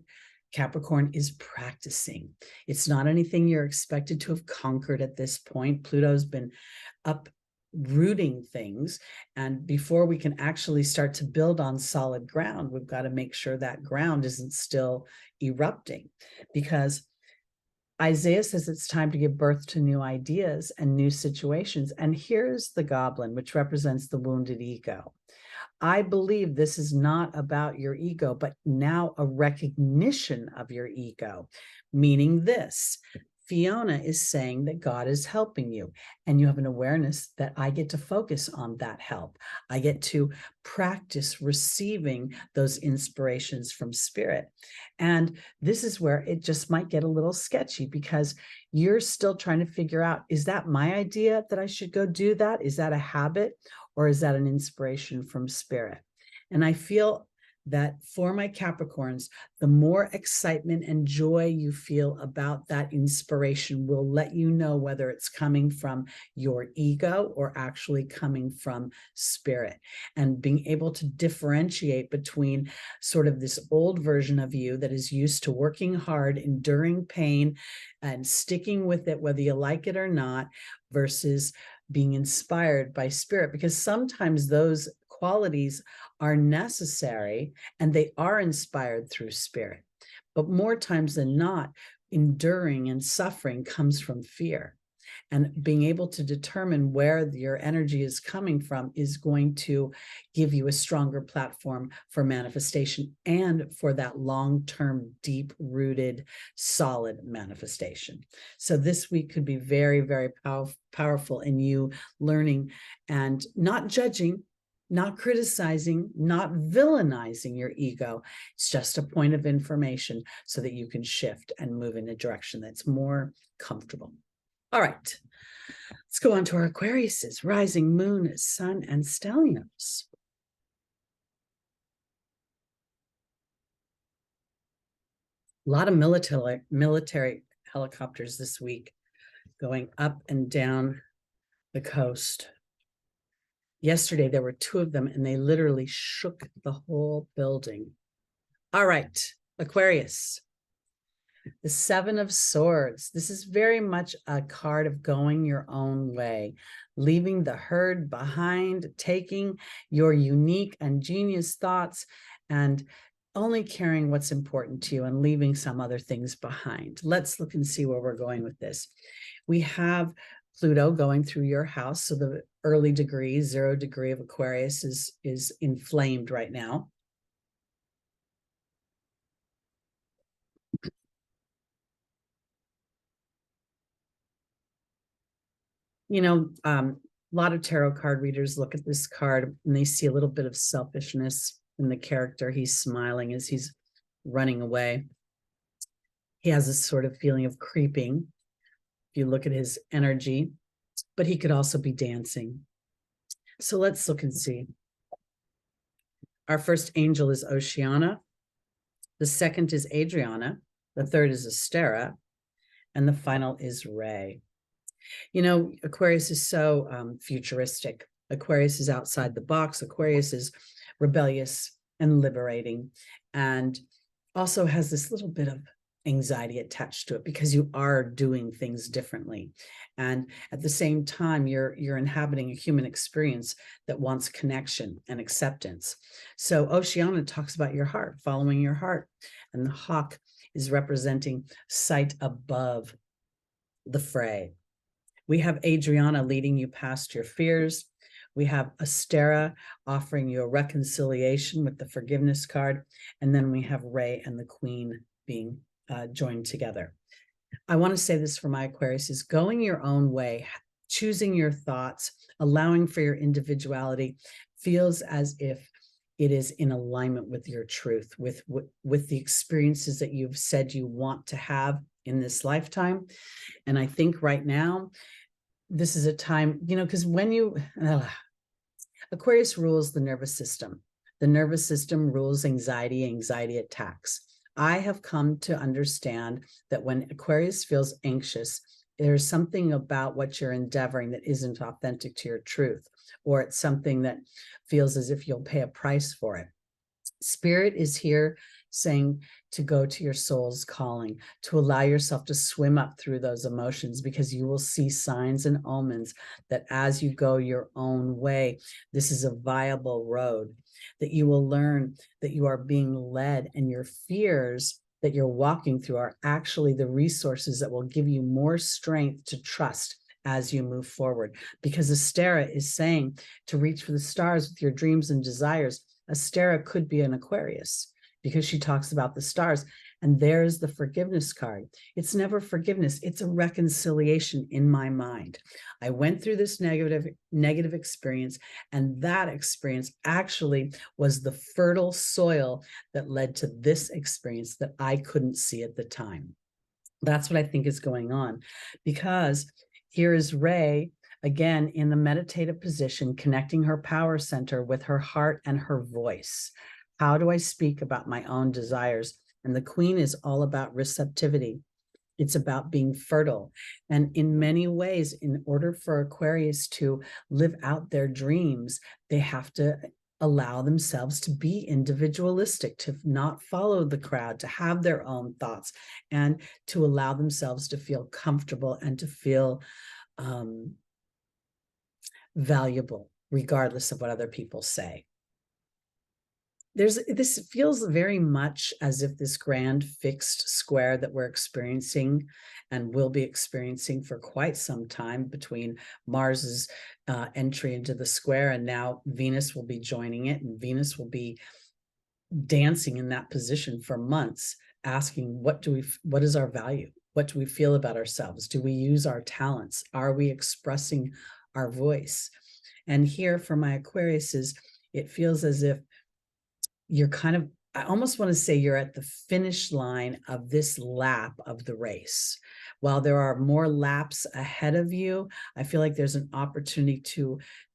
Capricorn is practicing. It's not anything you're expected to have conquered at this point. Pluto's been uprooting things. And before we can actually start to build on solid ground, we've got to make sure that ground isn't still erupting. Because Isaiah says it's time to give birth to new ideas and new situations. And here's the goblin, which represents the wounded ego. I believe this is not about your ego, but now a recognition of your ego, meaning this. Fiona is saying that God is helping you, and you have an awareness that I get to focus on that help. I get to practice receiving those inspirations from Spirit. And this is where it just might get a little sketchy, because you're still trying to figure out, is that my idea that I should go do that? Is that a habit? Or is that an inspiration from Spirit? And I feel that for my Capricorns, the more excitement and joy you feel about that inspiration will let you know whether it's coming from your ego or actually coming from spirit. And being able to differentiate between sort of this old version of you that is used to working hard, enduring pain, and sticking with it, whether you like it or not, versus being inspired by spirit, because sometimes those qualities are necessary and they are inspired through spirit. But more times than not, enduring and suffering comes from fear. And being able to determine where your energy is coming from is going to give you a stronger platform for manifestation and for that long-term, deep-rooted, solid manifestation. So this week could be very, very powerful in you learning and not judging, not criticizing, not villainizing your ego. It's just a point of information so that you can shift and move in a direction that's more comfortable. All right, let's go on to our Aquariuses, rising, moon, sun, and stelliums. A lot of military helicopters this week going up and down the coast. Yesterday, there were 2 of them, and they literally shook the whole building. All right, Aquarius. The 7 of Swords. This is very much a card of going your own way, leaving the herd behind, taking your unique and genius thoughts and only caring what's important to you and leaving some other things behind. Let's look and see where we're going with this. We have Pluto going through your house. So the early degree, 0 degree of Aquarius is inflamed right now. You know, a lot of tarot card readers look at this card and they see a little bit of selfishness in the character. He's smiling as he's running away. He has this sort of feeling of creeping, if you look at his energy, but he could also be dancing. So let's look and see. Our first angel is Oceana. The second is Adriana. The third is Astera. And the final is Ray. You know, Aquarius is so futuristic. Aquarius is outside the box. Aquarius is rebellious and liberating, and also has this little bit of anxiety attached to it because you are doing things differently. And at the same time, you're inhabiting a human experience that wants connection and acceptance. So Oceana talks about your heart, following your heart. And the hawk is representing sight above the fray. We have Adriana leading you past your fears. We have Astera offering you a reconciliation with the forgiveness card. And then we have Ray and the Queen being joined together. I want to say this for my Aquarius is going your own way, choosing your thoughts, allowing for your individuality feels as if it is in alignment with your truth, with the experiences that you've said you want to have in this lifetime. And I think right now, this is a time, you know, because when you, Aquarius rules the nervous system. The nervous system rules anxiety attacks. I have come to understand that when Aquarius feels anxious, there's something about what you're endeavoring that isn't authentic to your truth, or it's something that feels as if you'll pay a price for it. Spirit is here saying to go to your soul's calling, to allow yourself to swim up through those emotions, because you will see signs and omens that as you go your own way, this is a viable road, that you will learn that you are being led, and your fears that you're walking through are actually the resources that will give you more strength to trust as you move forward. Because Astera is saying to reach for the stars with your dreams and desires. Astera could be an Aquarius because she talks about the stars. And there's the forgiveness card. It's never forgiveness. It's a reconciliation in my mind. I went through this negative experience, and that experience actually was the fertile soil that led to this experience that I couldn't see at the time. That's what I think is going on, because here is Ray, again, in the meditative position, connecting her power center with her heart and her voice. How do I speak about my own desires? And the Queen is all about receptivity. It's about being fertile. And in many ways, in order for Aquarius to live out their dreams, they have to allow themselves to be individualistic, to not follow the crowd, to have their own thoughts, and to allow themselves to feel comfortable and to feel valuable, regardless of what other people say. This feels very much as if this grand fixed square that we're experiencing and will be experiencing for quite some time between Mars's entry into the square, and now Venus will be joining it, and Venus will be dancing in that position for months, asking what is our value? What do we feel about ourselves? Do we use our talents? Are we expressing our voice? And here for my Aquariuses, it feels as if you're kind of, I almost want to say you're at the finish line of this lap of the race. While there are more laps ahead of you, I feel like there's an opportunity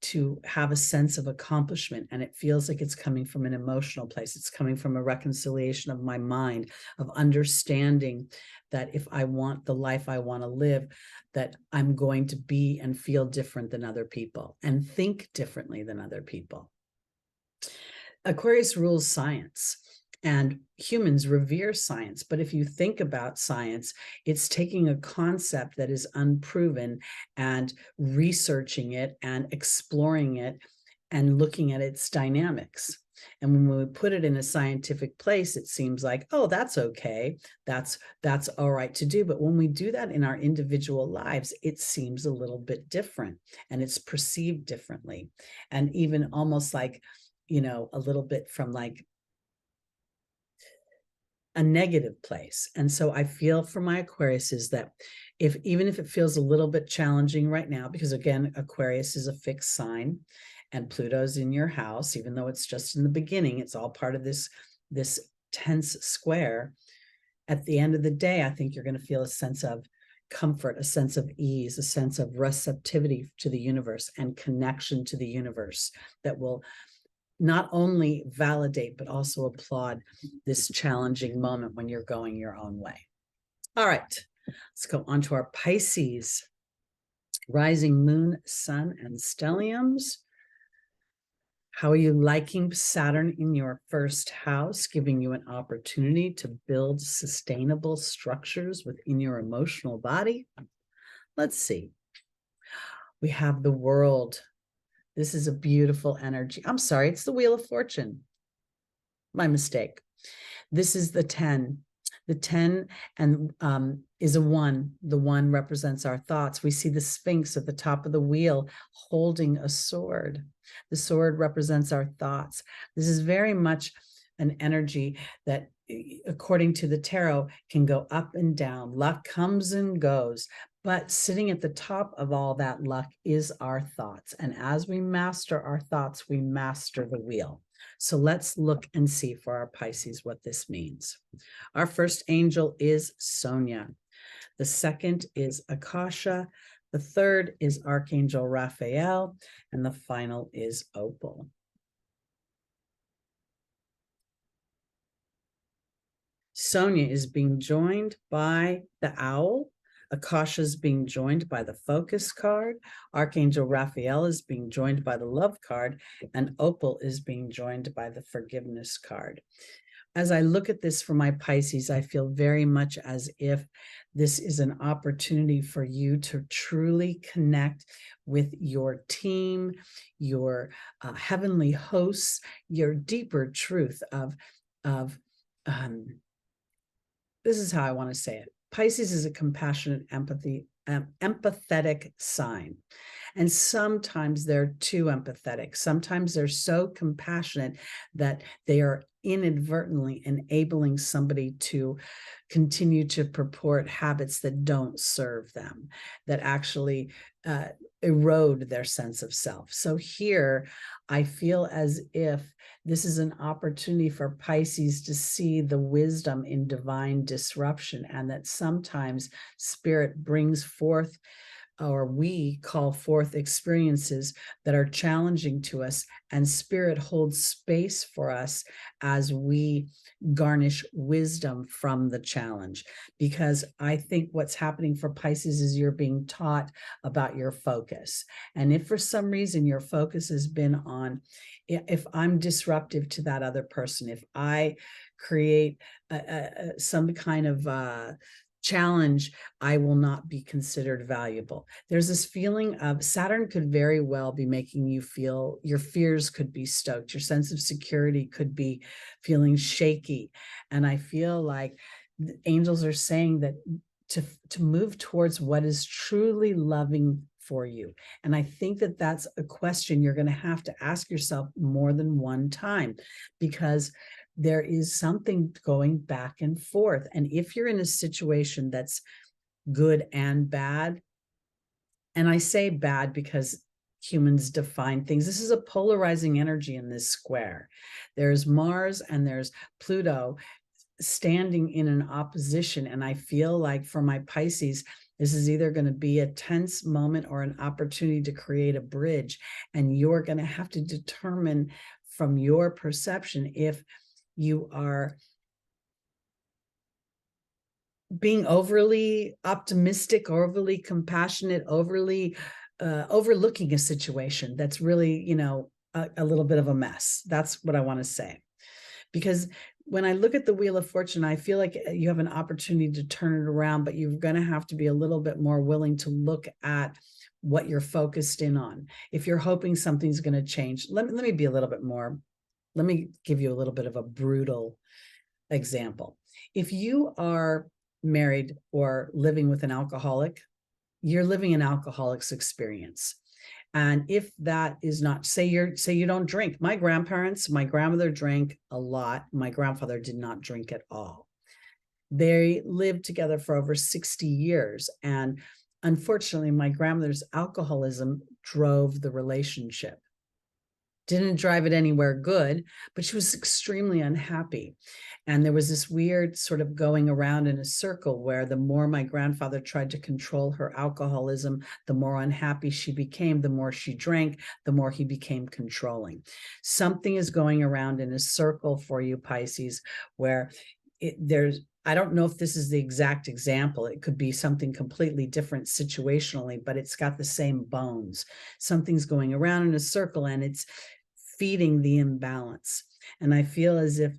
to have a sense of accomplishment. And it feels like it's coming from an emotional place. It's coming from a reconciliation of my mind, of understanding that if I want the life I want to live, that I'm going to be and feel different than other people and think differently than other people. Aquarius rules science, and humans revere science. But if you think about science, it's taking a concept that is unproven and researching it and exploring it and looking at its dynamics. And when we put it in a scientific place, it seems like, oh, that's okay. That's all right to do. But when we do that in our individual lives, it seems a little bit different, and it's perceived differently. And even almost like, a little bit from like a negative place. And so I feel for my Aquarius is that even if it feels a little bit challenging right now, because again, Aquarius is a fixed sign and Pluto's in your house, even though it's just in the beginning, it's all part of this tense square. At the end of the day, I think you're going to feel a sense of comfort, a sense of ease, a sense of receptivity to the universe and connection to the universe that will not only validate, but also applaud this challenging moment when you're going your own way. All right, let's go on to our Pisces. Rising, moon, sun, and stelliums. How are you liking Saturn in your first house, giving you an opportunity to build sustainable structures within your emotional body? Let's see. We have the World. This is a beautiful energy. I'm sorry, it's the Wheel of Fortune. My mistake. This is the 10. The 10 and is a 1. The 1 represents our thoughts. We see the Sphinx at the top of the wheel holding a sword. The sword represents our thoughts. This is very much an energy that, according to the tarot, can go up and down. Luck comes and goes. But sitting at the top of all that luck is our thoughts. And as we master our thoughts, we master the wheel. So let's look and see for our Pisces what this means. Our first angel is Sonia. The second is Akasha. The third is Archangel Raphael. And the final is Opal. Sonia is being joined by the owl. Akasha is being joined by the focus card. Archangel Raphael is being joined by the love card. And Opal is being joined by the forgiveness card. As I look at this for my Pisces, I feel very much as if this is an opportunity for you to truly connect with your team, your heavenly hosts, your deeper truth of this is how I want to say it. Pisces is a compassionate, empathetic sign. And sometimes they're too empathetic. Sometimes they're so compassionate that they are inadvertently enabling somebody to continue to purport habits that don't serve them, that actually erode their sense of self. So here, I feel as if this is an opportunity for Pisces to see the wisdom in divine disruption, and that sometimes Spirit brings forth or we call forth experiences that are challenging to us, and spirit holds space for us as we garnish wisdom from the challenge. Because I think what's happening for Pisces is you're being taught about your focus. And if for some reason your focus has been on, if I'm disruptive to that other person, if I create some kind of challenge, I will not be considered valuable. There's this feeling of Saturn could very well be making you feel your fears could be stoked. Your sense of security could be feeling shaky. And I feel like the angels are saying that to move towards what is truly loving for you. And I think that that's a question you're going to ask yourself more than one time, because there is something going back and forth. And if you're in a situation that's good and bad, and I say bad because humans define things, this is a polarizing energy in this square. There's Mars and there's Pluto standing in an opposition. And I feel like for my Pisces, this is either going to be a tense moment or an opportunity to create a bridge. And you're going to have to determine from your perception if you are being overly optimistic, overly compassionate, overly overlooking a situation that's really, a little bit of a mess. That's what I want to say. Because when I look at the Wheel of Fortune, I feel like you have an opportunity to turn it around, but you're going to have to be a little bit more willing to look at what you're focused in on. If you're hoping something's going to change, let me be a little bit more. Let me give you a little bit of a brutal example. If you are married or living with an alcoholic, you're living an alcoholic's experience. And if that is not, say you don't drink. My grandmother drank a lot. My grandfather did not drink at all. They lived together for over 60 years. And unfortunately, my grandmother's alcoholism drove the relationship. Didn't drive it anywhere good, but she was extremely unhappy. And there was this weird sort of going around in a circle where the more my grandfather tried to control her alcoholism, the more unhappy she became, the more she drank, the more he became controlling. Something is going around in a circle for you, Pisces, where I don't know if this is the exact example. It could be something completely different situationally, but it's got the same bones. Something's going around in a circle and it's feeding the imbalance. And I feel as if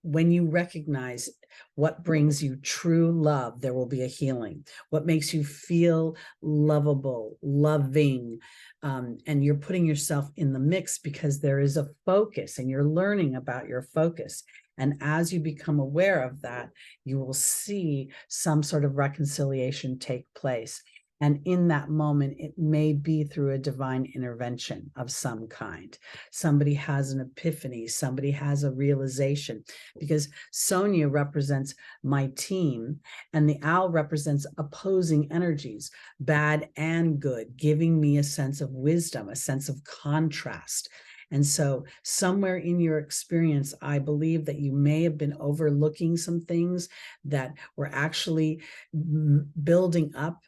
when you recognize what brings you true love, there will be a healing. What makes you feel lovable, loving, and you're putting yourself in the mix because there is a focus and you're learning about your focus. And as you become aware of that, you will see some sort of reconciliation take place. And in that moment, it may be through a divine intervention of some kind. Somebody has an epiphany, somebody has a realization, because Sonia represents my team and the owl represents opposing energies, bad and good, giving me a sense of wisdom, a sense of contrast. And so somewhere in your experience, I believe that you may have been overlooking some things that were actually building up.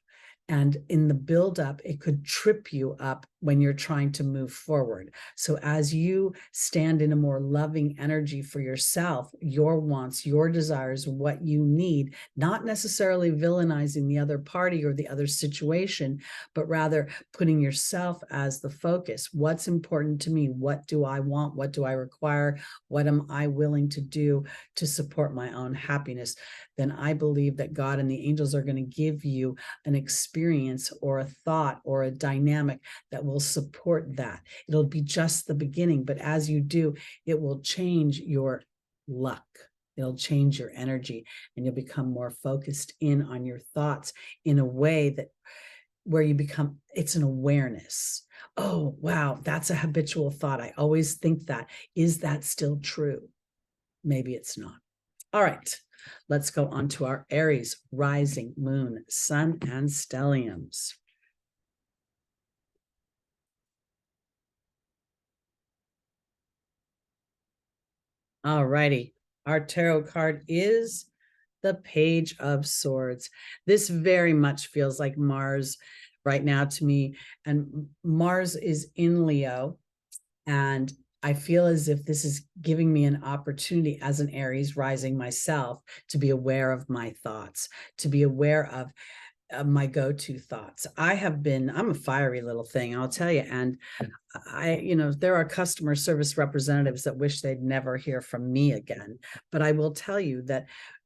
And in the buildup, it could trip you up when you're trying to move forward. So as you stand in a more loving energy for yourself, your wants, your desires, what you need, not necessarily villainizing the other party or the other situation, but rather putting yourself as the focus. What's important to me? What do I want? What do I require? What am I willing to do to support my own happiness? Then I believe that God and the angels are going to give you an experience or a thought or a dynamic that will support that. It'll be just the beginning, but as you do, it will change your luck. It'll change your energy and you'll become more focused in on your thoughts in a way that where you become, it's an awareness. Oh, wow, that's a habitual thought. I always think that. Is that still true? Maybe it's not. All right. Let's go on to our Aries rising, moon, sun, and stelliums. All righty. Our tarot card is the Page of Swords. This very much feels like Mars right now to me. And Mars is in Leo. And I feel as if this is giving me an opportunity as an Aries rising myself to be aware of my thoughts, to be aware of my go-to thoughts. I'm a fiery little thing, I'll tell you. And there are customer service representatives that wish they'd never hear from me again. But I will tell you that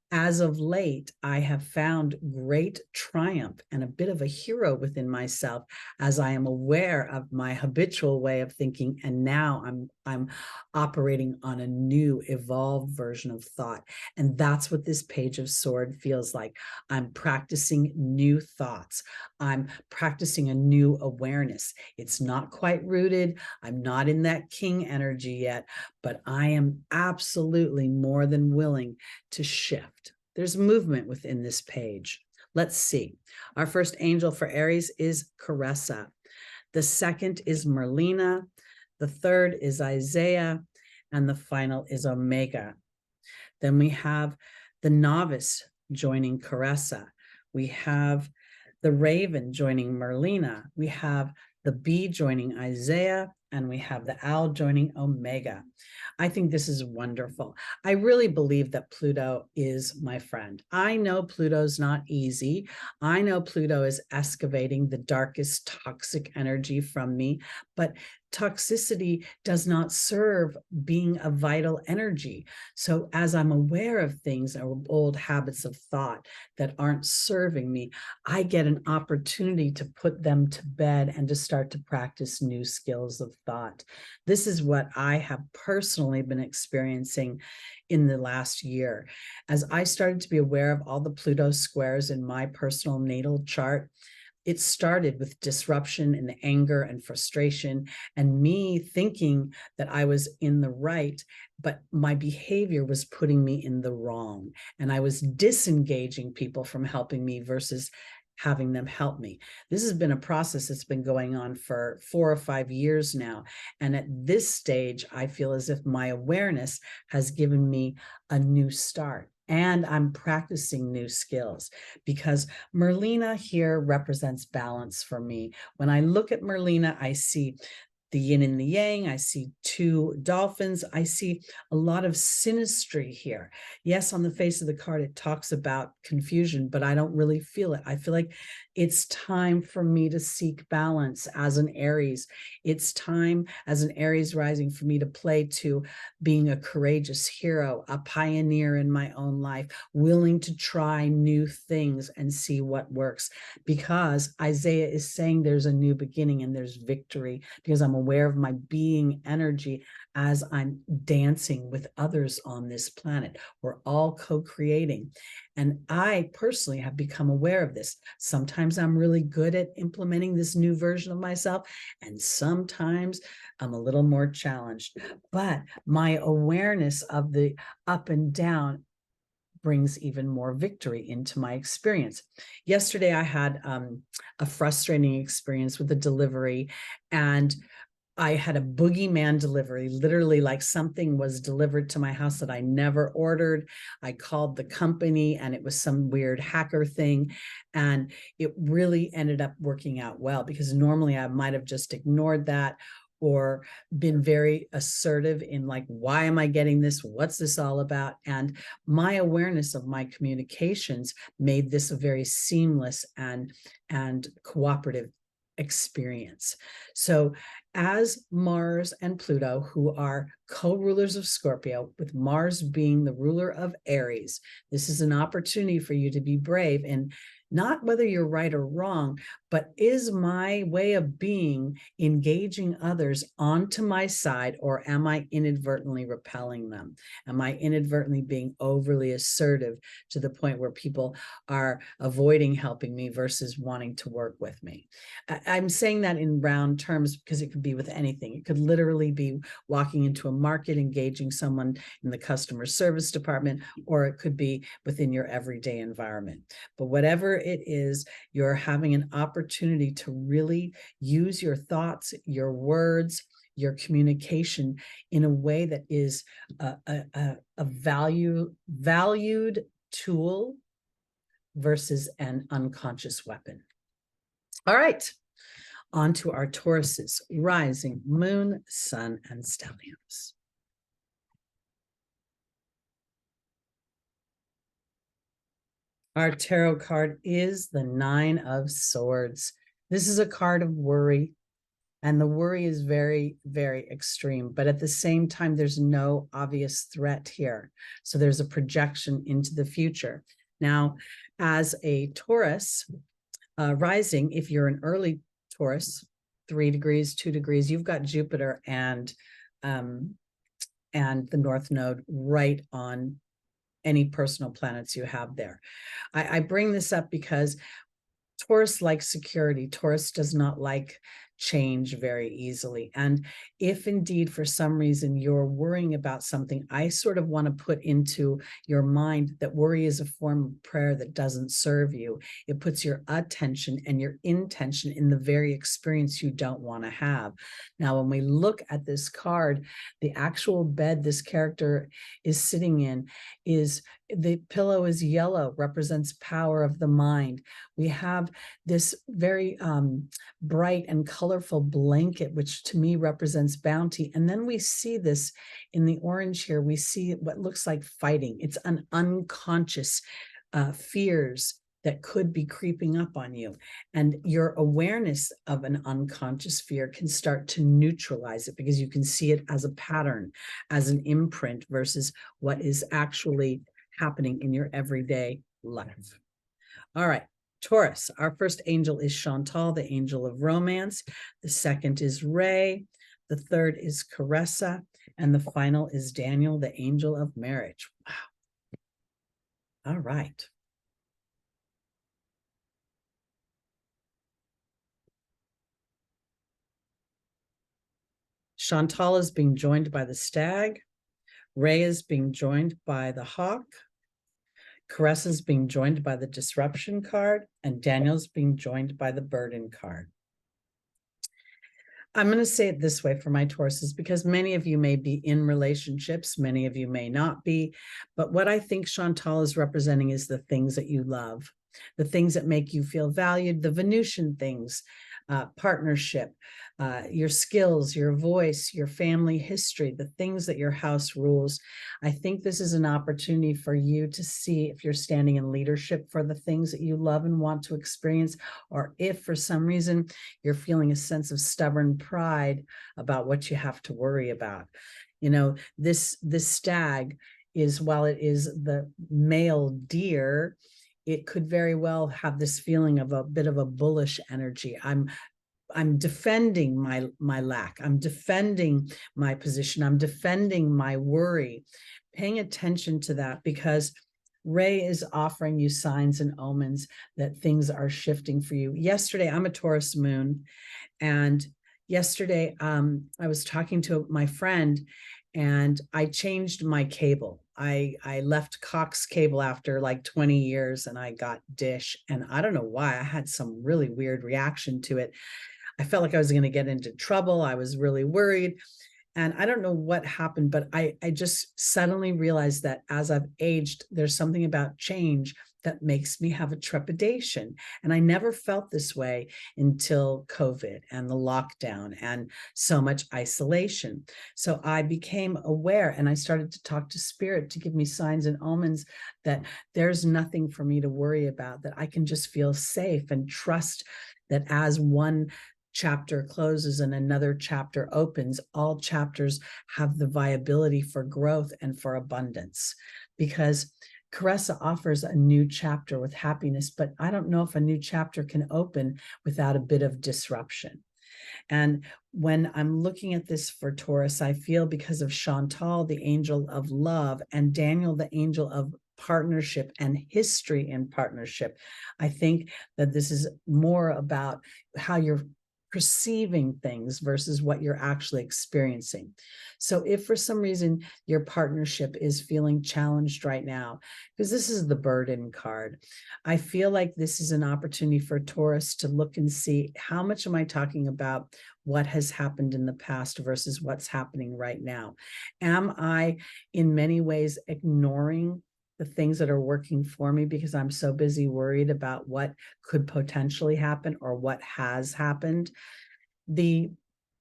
as of late, I have found great triumph and a bit of a hero within myself as I am aware of my habitual way of thinking. And now I'm operating on a new evolved version of thought. And that's what this Page of Sword feels like. I'm practicing new thoughts. I'm practicing a new awareness. It's not quite rooted. I'm not in that king energy yet, but I am absolutely more than willing to shift. There's movement within this page. Let's see. Our first angel for Aries is Caressa. The second is Merlina. The third is Isaiah. And the final is Omega. Then we have the novice joining Caressa. We have the raven joining Merlina. We have the bee joining Isaiah. And we have the owl joining Omega. I think this is wonderful. I really believe that Pluto is my friend. I know Pluto's not easy. I know Pluto is excavating the darkest toxic energy from me, but toxicity does not serve being a vital energy. So as I'm aware of things or old habits of thought that aren't serving me, I get an opportunity to put them to bed and to start to practice new skills of thought. This is what I have personally been experiencing in the last year. As I started to be aware of all the Pluto squares in my personal natal chart, it started with disruption and anger and frustration and me thinking that I was in the right, but my behavior was putting me in the wrong. And I was disengaging people from helping me versus having them help me. This has been a process that's been going on for 4 or 5 years now. And at this stage, I feel as if my awareness has given me a new start. And I'm practicing new skills because Merlina here represents balance for me. When I look at Merlina, I see the yin and the yang. I see 2 dolphins. I see a lot of synastry here. Yes, on the face of the card, it talks about confusion, but I don't really feel it. I feel like it's time for me to seek balance as an Aries. It's time as an Aries rising for me to play to being a courageous hero, a pioneer in my own life, willing to try new things and see what works. Because Isaiah is saying there's a new beginning and there's victory because I'm aware of my being energy as I'm dancing with others on this planet. We're all co-creating. And I personally have become aware of this. Sometimes I'm really good at implementing this new version of myself, and sometimes I'm a little more challenged. But my awareness of the up and down brings even more victory into my experience. Yesterday, I had a frustrating experience with a delivery, and I had a boogeyman delivery, literally like something was delivered to my house that I never ordered. I called the company and it was some weird hacker thing. And it really ended up working out well because normally I might have just ignored that or been very assertive in like, why am I getting this? What's this all about? And my awareness of my communications made this a very seamless and cooperative experience. So as Mars and Pluto, who are co-rulers of Scorpio, with Mars being the ruler of Aries, this is an opportunity for you to be brave and not whether you're right or wrong, but is my way of being engaging others onto my side, or am I inadvertently repelling them? Am I inadvertently being overly assertive to the point where people are avoiding helping me versus wanting to work with me? I'm saying that in round terms because it could be with anything. It could literally be walking into a market, engaging someone in the customer service department, or it could be within your everyday environment. But whatever it is, you're having an opportunity to really use your thoughts, your words, your communication in a way that is a valued tool versus an unconscious weapon. All right, on to our Tauruses, rising, moon, sun, and stelliums. Our tarot card is the Nine of Swords. This is a card of worry, and the worry is very, very extreme. But at the same time, there's no obvious threat here. So there's a projection into the future. Now, as a Taurus rising, if you're an early Taurus, 3 degrees, 2 degrees, you've got Jupiter and the North Node right on any personal planets you have there. I bring this up because Taurus likes security. Taurus does not like change very easily. And if indeed, for some reason, you're worrying about something, I sort of want to put into your mind that worry is a form of prayer that doesn't serve you. It puts your attention and your intention in the very experience you don't want to have. Now, when we look at this card, the actual bed this character is sitting in is the pillow is yellow, represents power of the mind. We have this very bright and colorful blanket, which to me represents bounty. And then we see this in the orange here. We see what looks like fighting. It's an unconscious fears that could be creeping up on you. And your awareness of an unconscious fear can start to neutralize it because you can see it as a pattern, as an imprint versus what is actually happening in your everyday life. All right, Taurus, our first angel is Chantal, the angel of romance. The second is Ray. The third is Caressa. And the final is Daniel, the angel of marriage. Wow. All right. Chantal is being joined by the stag. Ray is being joined by the hawk. Caressa is being joined by the disruption card, and Daniel's being joined by the burden card. I'm going to say it this way for my Tauruses, because many of you may be in relationships, many of you may not be, but what I think Chantal is representing is the things that you love, the things that make you feel valued, the Venusian things, partnership, your skills, your voice, your family history, the things that your house rules. I think this is an opportunity for you to see if you're standing in leadership for the things that you love and want to experience, or if for some reason you're feeling a sense of stubborn pride about what you have to worry about. You know, this stag is, while it is the male deer, it could very well have this feeling of a bit of a bullish energy. I'm defending my lack. I'm defending my position. I'm defending my worry. Paying attention to that, because Ray is offering you signs and omens that things are shifting for you. Yesterday, I'm a Taurus moon, and yesterday I was talking to my friend, and I changed my cable. I left Cox cable after like 20 years, and I got Dish, and I don't know why. I had some really weird reaction to it. I felt like I was going to get into trouble. I was really worried. And I don't know what happened, but I just suddenly realized that as I've aged, there's something about change that makes me have a trepidation. And I never felt this way until COVID and the lockdown and so much isolation. So I became aware, and I started to talk to Spirit to give me signs and omens that there's nothing for me to worry about, that I can just feel safe and trust that as one chapter closes and another chapter opens, all chapters have the viability for growth and for abundance. Because Caressa offers a new chapter with happiness, but I don't know if a new chapter can open without a bit of disruption. And when I'm looking at this for Taurus, I feel, because of Chantal, the angel of love, and Daniel, the angel of partnership and history in partnership, I think that this is more about how you're perceiving things versus what you're actually experiencing. So if for some reason your partnership is feeling challenged right now, because this is the burden card, I feel like this is an opportunity for Taurus to look and see, how much am I talking about what has happened in the past versus what's happening right now? Am I in many ways ignoring the things that are working for me because I'm so busy worried about what could potentially happen or what has happened. The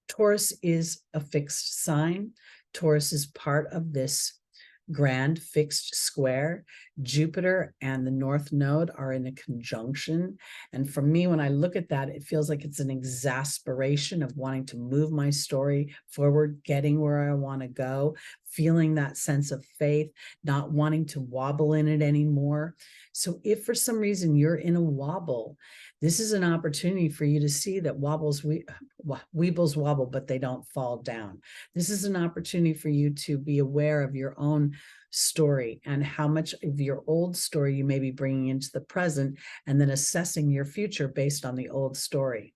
Taurus is a fixed sign. Taurus is part of this grand fixed square. Jupiter and the North Node are in a conjunction. And for me, when I look at that, it feels like it's an exasperation of wanting to move my story forward, getting where I want to go, feeling that sense of faith, not wanting to wobble in it anymore. So if for some reason you're in a wobble, this is an opportunity for you to see that weebles wobble, but they don't fall down. This is an opportunity for you to be aware of your own story and how much of your old story you may be bringing into the present, and then assessing your future based on the old story.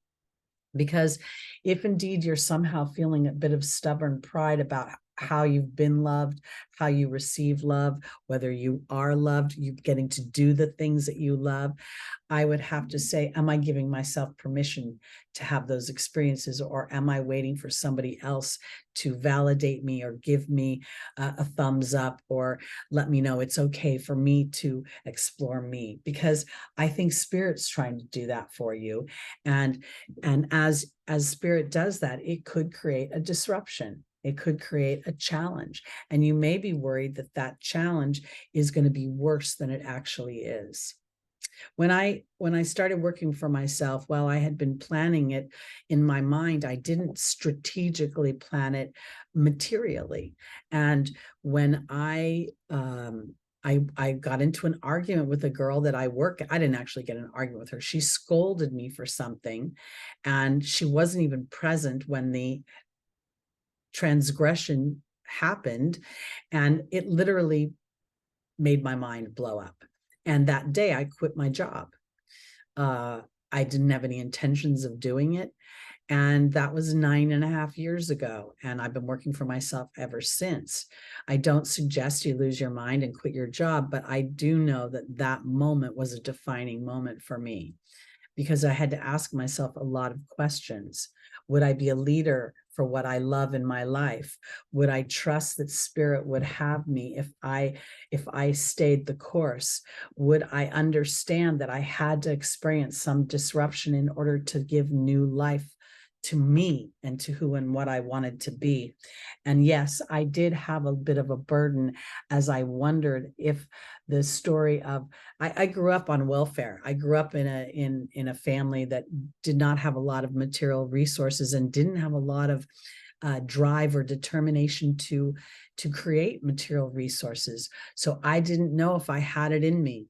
Because if indeed you're somehow feeling a bit of stubborn pride about how you've been loved, how you receive love, whether you are loved, you getting to do the things that you love, I would have to say, am I giving myself permission to have those experiences, or am I waiting for somebody else to validate me or give me a thumbs up or let me know it's okay for me to explore me? Because I think Spirit's trying to do that for you. And as Spirit does that, it could create a disruption. It could create a challenge. And you may be worried that that challenge is going to be worse than it actually is. When I started working for myself, while I had been planning it in my mind, I didn't strategically plan it materially. And when I got into an argument with a girl that I didn't actually get an argument with her. She scolded me for something, and she wasn't even present when the transgression happened, and it literally made my mind blow up. And that day I quit my job. I didn't have any intentions of doing it. And that was 9.5 years ago. And I've been working for myself ever since. I don't suggest you lose your mind and quit your job, but I do know that that moment was a defining moment for me, because I had to ask myself a lot of questions. Would I be a leader for what I love in my life? Would I trust that Spirit would have me if I stayed the course? Would I understand that I had to experience some disruption in order to give new life to me and to who and what I wanted to be? And yes, I did have a bit of a burden as I wondered if the story of, I grew up on welfare. I grew up in a family that did not have a lot of material resources and didn't have a lot of drive or determination to create material resources. So I didn't know if I had it in me,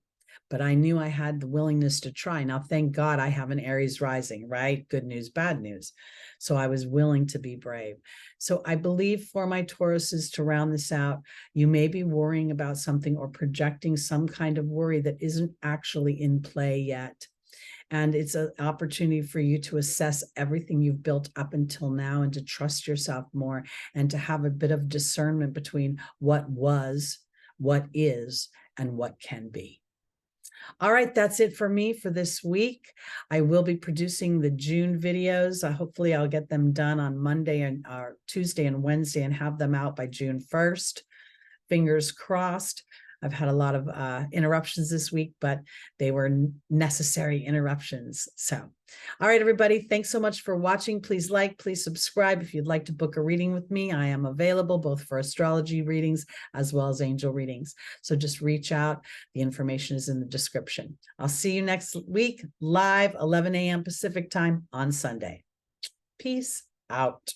but I knew I had the willingness to try. Now, thank God I have an Aries rising, right? Good news, bad news. So I was willing to be brave. So I believe for my Tauruses, to round this out, you may be worrying about something or projecting some kind of worry that isn't actually in play yet. And it's an opportunity for you to assess everything you've built up until now and to trust yourself more and to have a bit of discernment between what was, what is, and what can be. All right, that's it for me for this week. I will be producing the June videos. Hopefully I'll get them done on Monday and Tuesday and Wednesday and have them out by June 1st. Fingers crossed. I've had a lot of interruptions this week, but they were necessary interruptions. So, all right, everybody, thanks so much for watching. Please like, please subscribe. If you'd like to book a reading with me, I am available both for astrology readings as well as angel readings. So just reach out. The information is in the description. I'll see you next week, live 11 a.m. Pacific time on Sunday. Peace out.